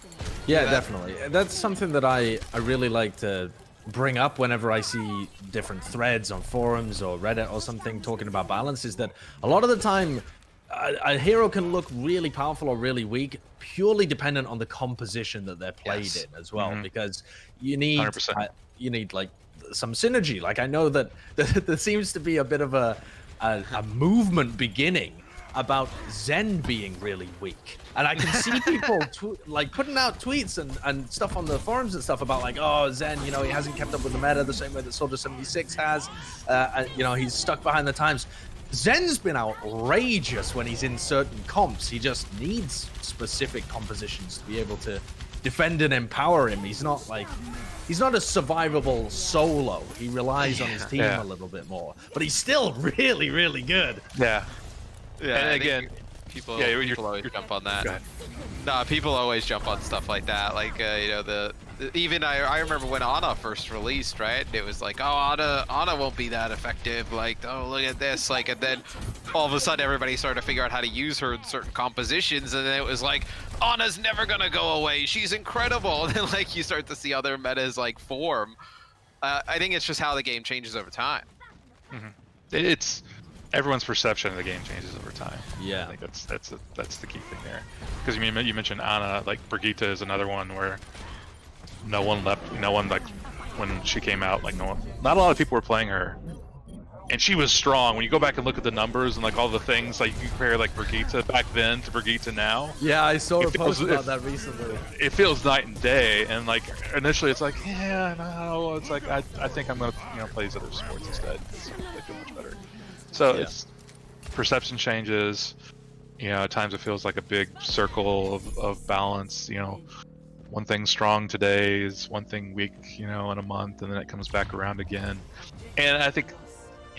yeah, definitely. That's something that I really like to bring up whenever I see different threads on forums or Reddit or something talking about balance, is that a lot of the time a hero can look really powerful or really weak purely dependent on the composition that they're played in as well, because you need like some synergy. Like I know that there seems to be a bit of a movement beginning about Zen being really weak, and I can see people like putting out tweets and stuff on the forums and stuff about like, oh, Zen, you know, he hasn't kept up with the meta the same way that Soldier 76 has, and, you know, he's stuck behind the times. Zen's been outrageous when he's in certain comps. He just needs specific compositions to be able to defend and empower him. He's not a survivable solo. He relies on his team a little bit more, but he's still really, really good. Yeah. Yeah, and again, people you're always jump on that. Go ahead. No, people always jump on stuff like that. Like, you know, even I remember when Ana first released, right? It was like, oh, Ana won't be that effective. Like, oh, look at this. Like, and then all of a sudden everybody started to figure out how to use her in certain compositions, and then it was like, Ana's never gonna go away. She's incredible. And then like you start to see other metas like form. I think it's just how the game changes over time. Mm-hmm. It's everyone's perception of the game changes over time. Yeah, I think that's the key thing there. Because you mentioned Ana, like Brigitte is another one where no one like when she came out, like not a lot of people were playing her, and she was strong. When you go back and look at the numbers and like all the things, like you compare like Brigitte back then to Brigitte now. Yeah, I saw a post about that recently. It feels night and day, and like initially it's like, yeah, no, it's like I think I'm gonna play these other sports instead. They feel much better. So it's perception changes. You know, at times it feels like a big circle of balance. You know, one thing strong today is one thing weak, you know, in a month, and then it comes back around again. And I think,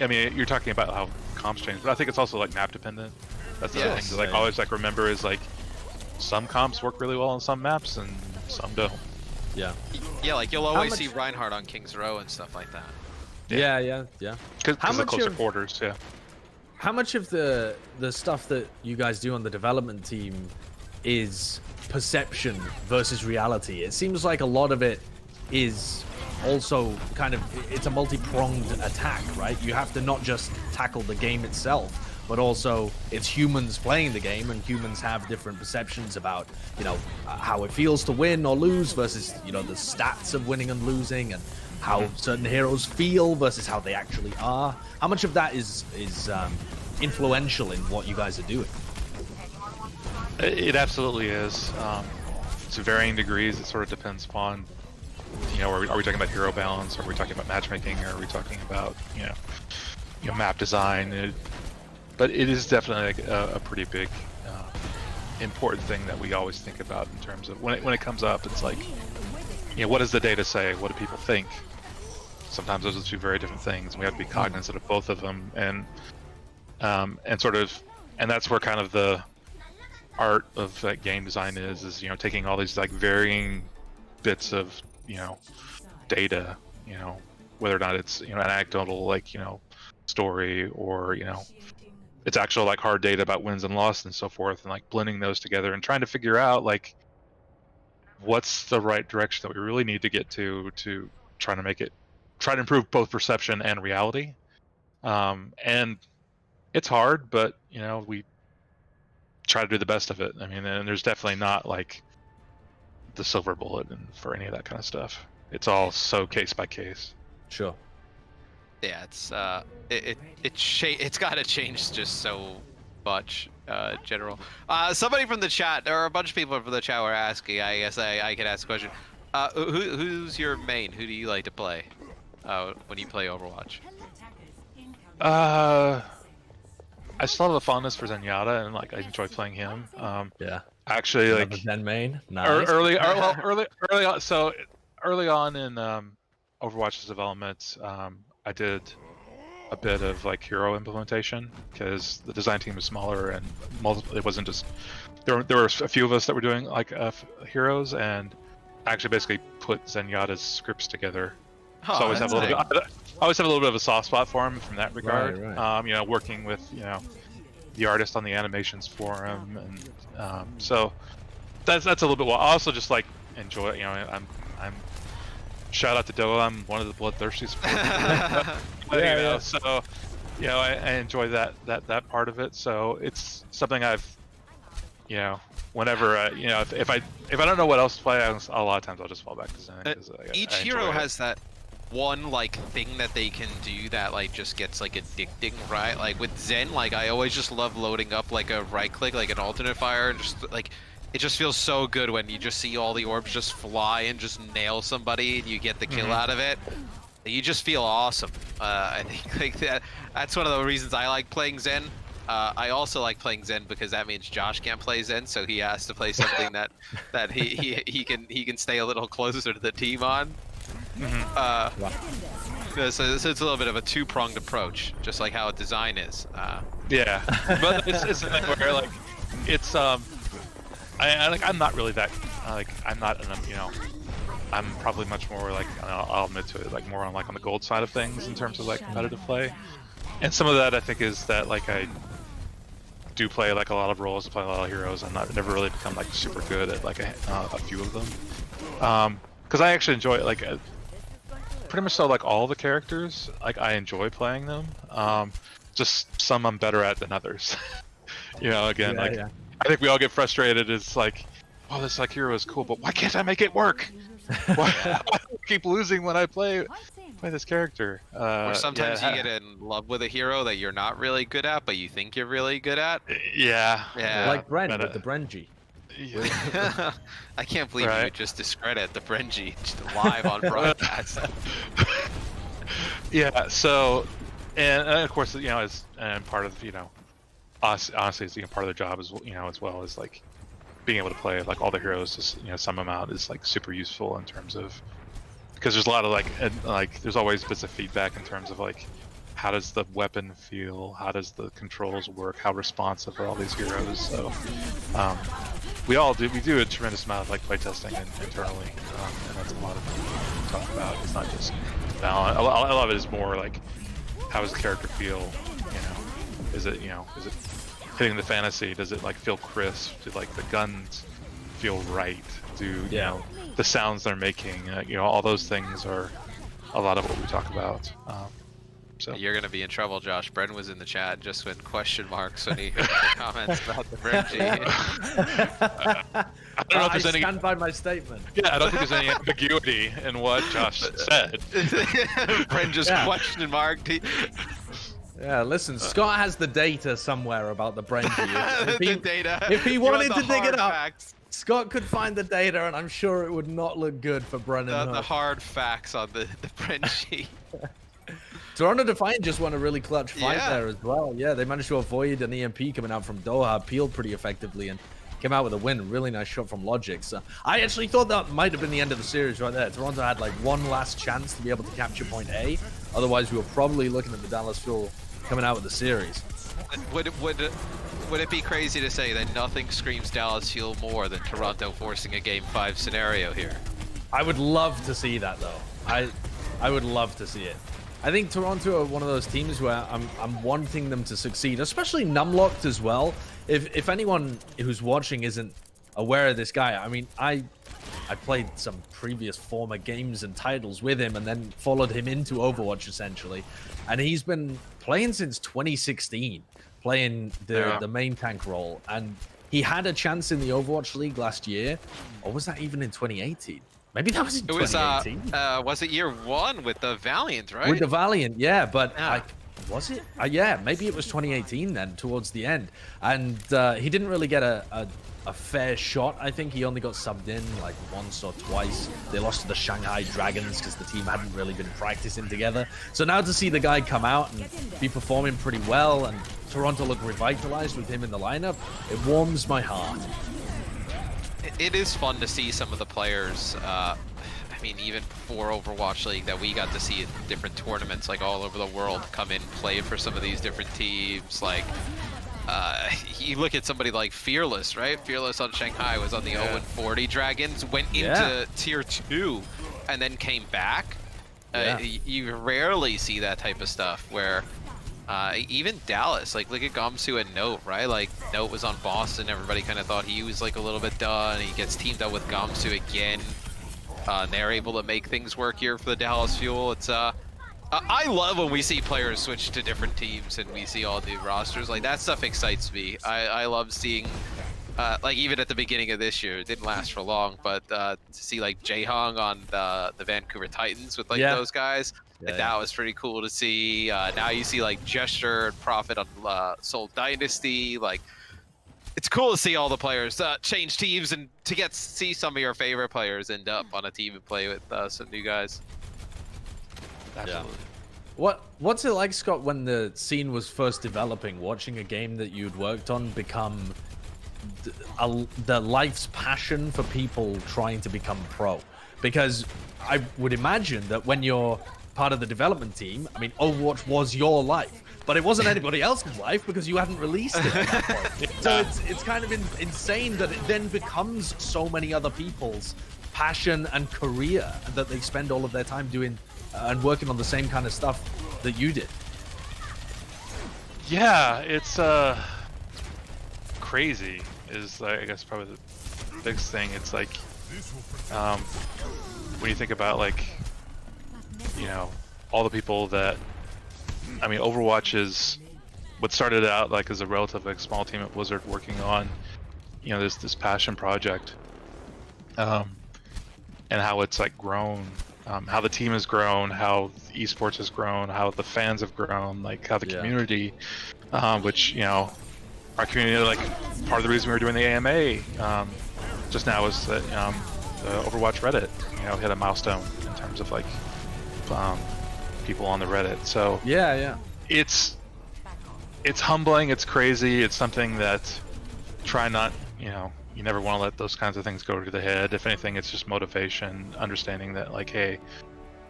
I mean, you're talking about how comps change, but I think it's also like map dependent. That's the other thing to like always like remember is like some comps work really well on some maps and some don't. Yeah. Yeah, like you'll always see Reinhardt on King's Row and stuff like that. Yeah. Because of closer quarters, yeah. How much of the stuff that you guys do on the development team is perception versus reality? It seems like a lot of it is also kind of, it's a multi-pronged attack, right? You have to not just tackle the game itself, but also it's humans playing the game, and humans have different perceptions about, you know, how it feels to win or lose versus, you know, the stats of winning and losing, and how certain heroes feel versus how they actually are. How much of that is influential in what you guys are doing? It absolutely is. To varying degrees. It sort of depends upon, you know, are we talking about hero balance? Are we talking about matchmaking? Or are we talking about, you know, map design? But it is definitely like a pretty big, important thing that we always think about in terms of when it comes up. It's like, you know, what does the data say? What do people think? Sometimes those are two very different things. We have to be cognizant of both of them, and that's where kind of the art of like game design is, you know, taking all these like varying bits of, you know, data, you know, whether or not it's, you know, an anecdotal like, you know, story, or, you know, it's actual like hard data about wins and losses and so forth, and like blending those together and trying to figure out like what's the right direction that we really need to get to try to improve both perception and reality. And it's hard, but you know, we try to do the best of it. I mean, and there's definitely not like the silver bullet for any of that kind of stuff. It's all so case by case. Sure. Yeah, it's got to change just so much. General. Somebody from the chat, there are a bunch of people from the chat were asking. I guess I could ask a question. Who's your main? Who do you like to play when you play Overwatch? I still have a fondness for Zenyatta, and like I enjoy playing him. Yeah. Actually, like Zen main. Nice. early on. So early on in Overwatch's development, I did a bit of like hero implementation because the design team was smaller and it wasn't just there were a few of us that were doing like heroes, and I actually basically put Zenyatta's scripts together. So I always have a little bit of a soft spot for him from that regard. Right. You know, working with, you know, the artist on the animations for him, and so that's a little bit. Well, I also just like enjoy. You know, I'm shout out to Doa. I'm one of the bloodthirsty supporters. Yeah. So, you know, I enjoy that part of it. So it's something I've, you know, whenever you know, if I don't know what else to play, a lot of times I'll just fall back to Zen. Each hero has that. one like thing that they can do that like just gets like addicting, right? Like with Zen, like I always just love loading up like a right click, like an alternate fire, and just like it just feels so good when you just see all the orbs just fly and just nail somebody and you get the kill out of it. You just feel awesome. I think like that's one of the reasons I like playing Zen. I also like playing Zen because that means Josh can't play Zen, so he has to play something that he can stay a little closer to the team on. So it's a little bit of a two-pronged approach, just like how a design is. Yeah, but it's the thing where like it's I'm not really that I'm not I'm probably much more like I'll admit to it, like more on the gold side of things in terms of like competitive play, and some of that I think is that like I do play like a lot of roles, play a lot of heroes, and I've never really become like super good at like a few of them. Because I actually enjoy it, like pretty much so like all the characters, like I enjoy playing them. Just some I'm better at than others. Again, I think we all get frustrated. It's like, oh, this like hero is cool, but why can't I make it work? Why I keep losing when I play this character? Or sometimes you get in love with a hero that you're not really good at, but you think you're really good at. Yeah. Like Bren with the Brenji. Yeah. I can't believe you would just discredit the Brenji live on broadcast. Yeah. So, and of course, as and part of us, honestly, it's part of their job as well as like being able to play like all the heroes, just sum them out is like super useful in terms of, because there's a lot of like there's always bits of feedback in terms of like how does the weapon feel, how does the controls work, how responsive are all these heroes. So we do a tremendous amount of like playtesting internally, and that's a lot of what we talk about. It's not just balance. A lot of it is more like how does the character feel, is it hitting the fantasy, does it like feel crisp, do like the guns feel right, do the sounds they're making, all those things are a lot of what we talk about. So you're gonna be in trouble, Josh. Bren was in the chat just with question marks when he heard the comments about the Brenji. I don't know if there's any. Stand by my statement. Yeah, I don't think there's any ambiguity in what Josh said. Bren just question marked. Yeah, listen, Scott has the data somewhere about the Brenji. The data. If he wanted to dig it up, facts. Scott could find the data, and I'm sure it would not look good for Brennan. The hard facts on the Brenji. Toronto Defiant just won a really clutch fight there as well. Yeah, they managed to avoid an EMP coming out from Doha, peeled pretty effectively, and came out with a win. Really nice shot from Logic. So I actually thought that might have been the end of the series right there. Toronto had like one last chance to be able to capture point A. Otherwise, we were probably looking at the Dallas Fuel coming out with the series. Would it be crazy to say that nothing screams Dallas Fuel more than Toronto forcing a Game 5 scenario here? I would love to see that though. I would love to see it. I think Toronto are one of those teams where I'm wanting them to succeed, especially Numlocked as well. If anyone who's watching isn't aware of this guy, I mean, I played some previous former games and titles with him and then followed him into Overwatch essentially. And he's been playing since 2016, playing the main tank role. And he had a chance in the Overwatch League last year, or was that even in 2018? Maybe that was in 2018. Was it year one with the Valiant, right? With the Valiant, yeah, but was it? Yeah, maybe it was 2018 then, towards the end. And he didn't really get a fair shot. I think he only got subbed in like once or twice. They lost to the Shanghai Dragons because the team hadn't really been practicing together. So now to see the guy come out and be performing pretty well and Toronto look revitalized with him in the lineup, it warms my heart. It is fun to see some of the players, I mean, even before Overwatch League, that we got to see at different tournaments, like all over the world, come in, play for some of these different teams. Like, you look at somebody like Fearless, right? Fearless on Shanghai was on the 0-40 Dragons, went into Tier 2, and then came back. You rarely see that type of stuff where even Dallas, like look at Gamsu and Note, right? Like Note was on Boston, everybody kind of thought he was like a little bit done. He gets teamed up with Gamsu again. And they're able to make things work here for the Dallas Fuel. It's I love when we see players switch to different teams and we see all new rosters. Like that stuff excites me. I love seeing like even at the beginning of this year, it didn't last for long, but to see like Jaehong on the Vancouver Titans with like Yeah. those guys, like, that was pretty cool to see. Now you see like Gesture and Prophet on Soul Dynasty. Like, it's cool to see all the players change teams and to see some of your favorite players end up on a team and play with some new guys. Absolutely. What's it like, Scott, when the scene was first developing, watching a game that you'd worked on become the life's passion for people trying to become pro? Because I would imagine that when you're part of the development team, I mean, Overwatch was your life, but it wasn't anybody else's life because you hadn't released it at that point. So it's kind of insane that it then becomes so many other people's passion and career, and that they spend all of their time doing and working on the same kind of stuff that you did. Yeah, it's crazy is I guess probably the biggest thing. It's like when you think about like, you know, all the people that, I mean, Overwatch is what started out like as a relatively small team at Blizzard working on, you know, this passion project, and how it's like grown, how the team has grown, how esports has grown, how the fans have grown, like how the community, which, you know, our community, like part of the reason we were doing the AMA just now was that the Overwatch Reddit, you know, hit a milestone in terms of like people on the Reddit. So it's humbling, it's crazy, it's something that try not, you know, you never want to let those kinds of things go to the head. If anything, it's just motivation, understanding that like, hey,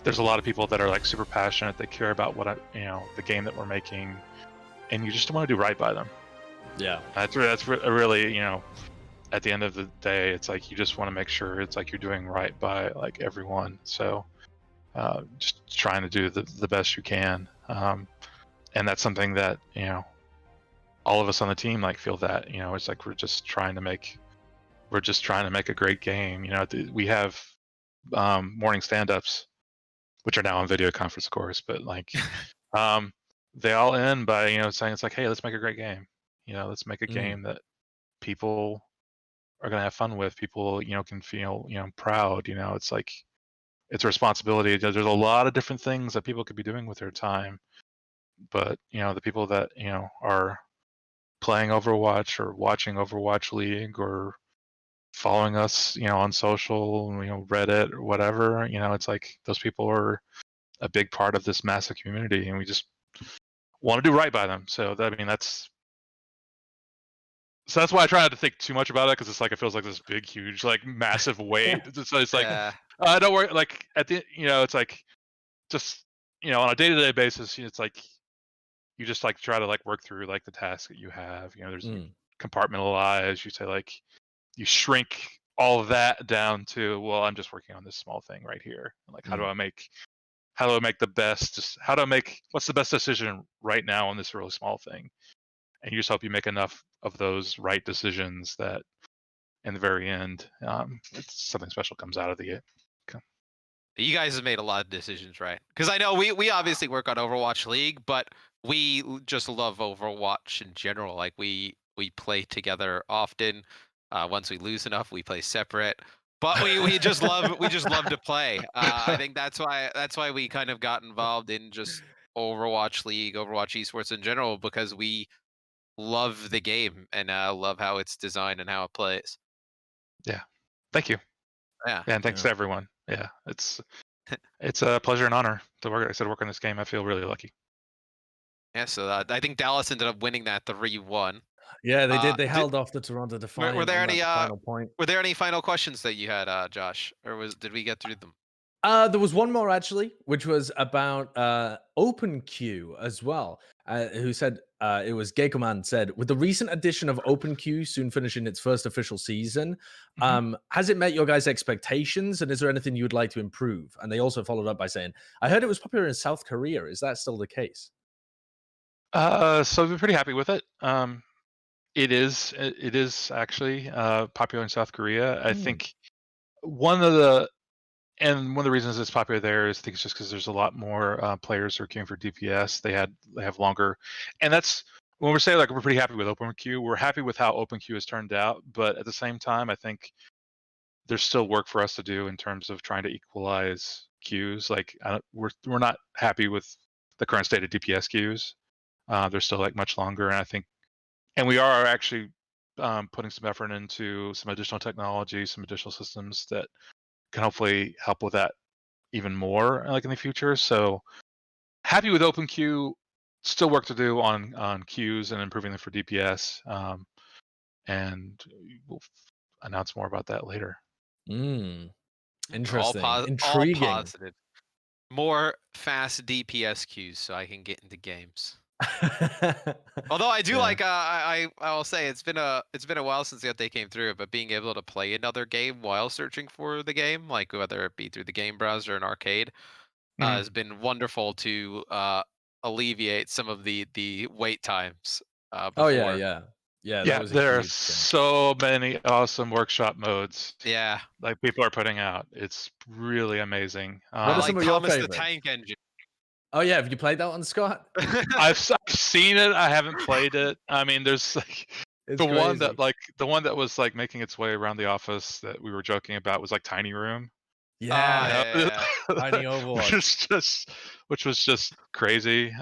there's a lot of people that are like super passionate, that care about what you know, the game that we're making, and you just want to do right by them. Yeah, that's really, you know, at the end of the day, it's like you just want to make sure it's like you're doing right by like everyone. So just trying to do the best you can, and that's something that, you know, all of us on the team like feel that, you know, it's like we're just trying to make a great game. You know, we have morning stand-ups, which are now on video conference, of course, but like they all end by, you know, saying it's like, hey, let's make a great game. You know, let's make a game that people are gonna have fun with. People, you know, can feel, you know, proud. You know, it's like it's a responsibility. There's a lot of different things that people could be doing with their time, but you know, the people that, you know, are playing Overwatch or watching Overwatch League or following us, you know, on social, you know, Reddit or whatever, you know, it's like those people are a big part of this massive community, and we just want to do right by them. So that, I mean, that's why I try not to think too much about it, because it's like it feels like this big, huge, like massive weight. So it's like don't worry. Like at the, you know, it's like just, you know, on a day-to-day basis, it's like you just like try to like work through like the tasks that you have. You know, there's compartmentalize. You say like you shrink all of that down to, well, I'm just working on this small thing right here. Like how do I make the best? What's the best decision right now on this really small thing? And you just hope you make enough of those right decisions that in the very end, something special comes out of the it. You guys have made a lot of decisions, right? Because I know we obviously work on Overwatch League, but we just love Overwatch in general. Like we play together often. Once we lose enough, we play separate. But we just love to play. I think that's why we kind of got involved in just Overwatch League, Overwatch esports in general, because we love the game and love how it's designed and how it plays. Yeah, thank you. Yeah, and thanks to everyone. Yeah, it's a pleasure and honor to work on this game. I feel really lucky. Yeah, so I think Dallas ended up winning that 3-1. Yeah, they did. They held off the Toronto Defiant. Were there any final point? Were there any final questions that you had, Josh, or did we get through them? There was one more actually, which was about OpenQ as well. Who said it was Gaycoman said, with the recent addition of OpenQ soon finishing its first official season, has it met your guys' expectations, and is there anything you would like to improve? And they also followed up by saying, I heard it was popular in South Korea. Is that still the case? So we're pretty happy with it. It is actually popular in South Korea. I think one of the reasons it's popular there is, I think, it's just because there's a lot more players who are queuing for DPS. They have longer, and that's when we're saying like we're pretty happy with OpenQ, we're happy with how OpenQ has turned out, but at the same time, I think there's still work for us to do in terms of trying to equalize queues. Like we're not happy with the current state of DPS queues. They're still like much longer, and I think, and we are actually putting some effort into some additional technology, some additional systems that can hopefully help with that even more, like in the future. So happy with OpenQ. Still work to do on queues and improving them for DPS, and we'll announce more about that later. Interesting. All Intriguing. positive. More fast DPS queues so I can get into games. Although I do like, I will say it's been a while since the update came through, but being able to play another game while searching for the game, like whether it be through the game browser or an arcade, has been wonderful to alleviate some of the wait times. Before. Oh yeah. That was there are huge thing. so many awesome workshop modes. Yeah, like people are putting out. It's really amazing. What are like some of your Thomas the favorites? Tank Engine. Oh yeah, have you played that one, Scott? I've seen it. I haven't played it. I mean, there's like It's one crazy. that was like making its way around the office that we were joking about was like Tiny Room. Yeah. Tiny Overwatch. which was just crazy.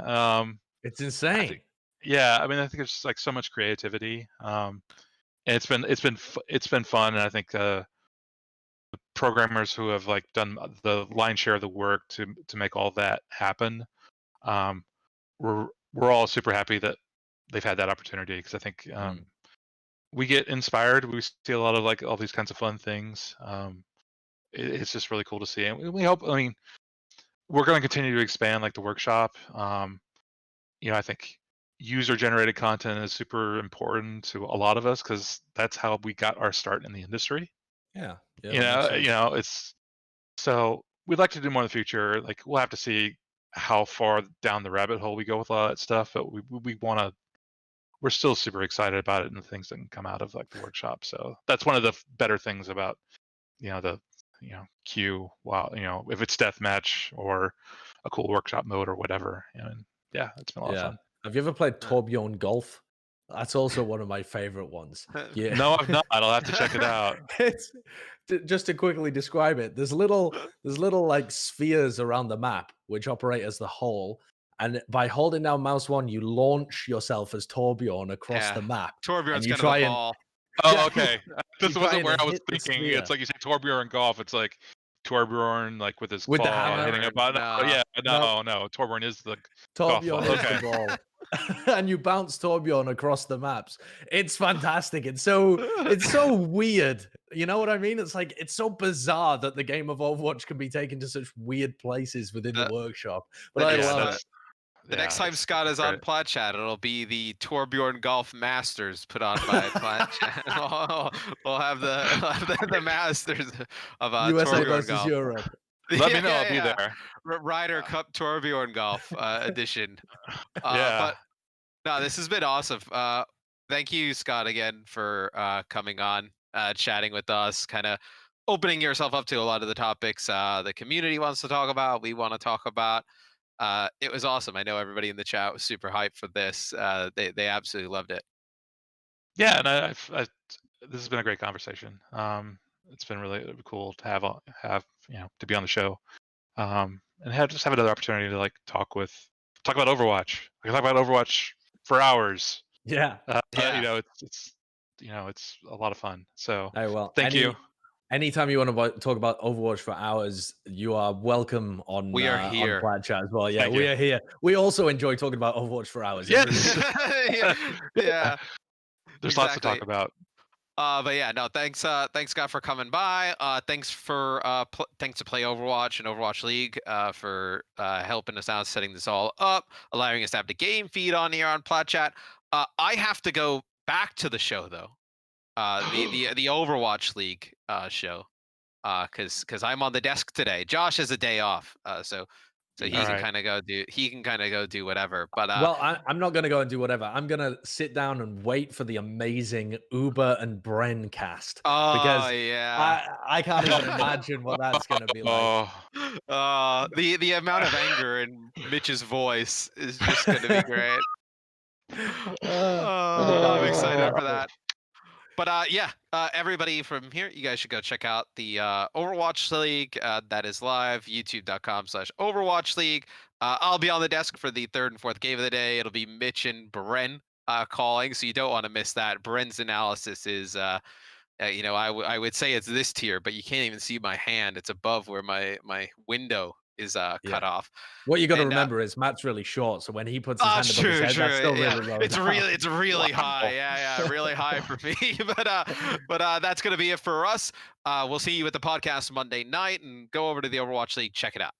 It's insane. I mean, I think it's like so much creativity. And it's been fun, and I think the programmers who have like done the lion's share of the work to make all that happen, we're all super happy that they've had that opportunity, because I think we get inspired. We see a lot of like all these kinds of fun things. It's just really cool to see, and we hope. I mean, we're going to continue to expand like the workshop. I think user-generated content is super important to a lot of us, because that's how we got our start in the industry. Yeah. It's so we'd like to do more in the future. Like we'll have to see how far down the rabbit hole we go with all that stuff, but we want to. We're still super excited about it and the things that can come out of like the workshop. So that's one of the better things about the queue. Wow, if it's deathmatch or a cool workshop mode or whatever. And yeah, it's been a lot of fun. Have you ever played Torbjorn Golf? That's also one of my favorite ones. Yeah. No, I've not. I'll have to check it out. It's just to quickly describe it. There's little like spheres around the map which operate as the hole, and by holding down mouse 1, you launch yourself as Torbjorn across the map. Torbjorn's you kind try of a and ball. Oh, okay. This You wasn't try where and I was hit the thinking. sphere. It's like you say Torbjorn golf. It's like Torbjorn like with his With the claw hammer. hitting a button. No. No. Torbjorn is the Torbjorn golf is ball. Okay. the ball. And you bounce Torbjorn across the maps. It's fantastic. It's so weird. You know what I mean? It's like, it's so bizarre that the game of Overwatch can be taken to such weird places within the workshop. But I love it. The next time Scott is on Plat Chat, it'll be the Torbjorn Golf Masters put on by Plat Chat. We'll have the Masters of USA Torbjorn versus Golf. Europe. Let me know. I'll be there. Ryder Cup Torbjorn Golf edition. Yeah. But no, this has been awesome. Thank you, Scott, again for coming on, chatting with us, kind of opening yourself up to a lot of the topics the community wants to talk about, we want to talk about. It was awesome. I know everybody in the chat was super hyped for this. They absolutely loved it. Yeah, and this has been a great conversation. It's been really cool to have to be on the show, and just have another opportunity to like talk about Overwatch. I can talk about Overwatch for hours. Yeah. It's a lot of fun. So thank you. Anytime you want to talk about Overwatch for hours, you are welcome on We are here. on Plat Chat as well. Yeah, Thank we you. are here. We also enjoy talking about Overwatch for hours. Yeah. Yeah. There's lots to talk about. But yeah, no, thanks Scott for coming by. Thanks to Play Overwatch and Overwatch League for helping us out, setting this all up, allowing us to have the game feed on here on Plat Chat. I have to go back to the show though. The Overwatch League show, because I'm on the desk today. Josh has a day off, so he can kind of go do whatever. But well, I'm not going to go and do whatever. I'm going to sit down and wait for the amazing Uber and Bren cast. Because I can't even imagine what that's going to be like. The amount of anger in Mitch's voice is just going to be great. I'm excited for Terrible. that. But yeah, everybody from here, you guys should go check out the Overwatch League. That is live, youtube.com/Overwatch League. I'll be on the desk for the third and fourth game of the day. It'll be Mitch and Bren calling, so you don't want to miss that. Bren's analysis is, I would say it's this tier, but you can't even see my hand. It's above where my window is cut Yeah. off. What you got to And, remember is Matt's really short, so when he puts his hand above his true, head, that's still yeah. really low. It's down. really Wow. high. Yeah, really high for me. But that's gonna be it for us. We'll see you at the podcast Monday night, and go over to the Overwatch League, check it out.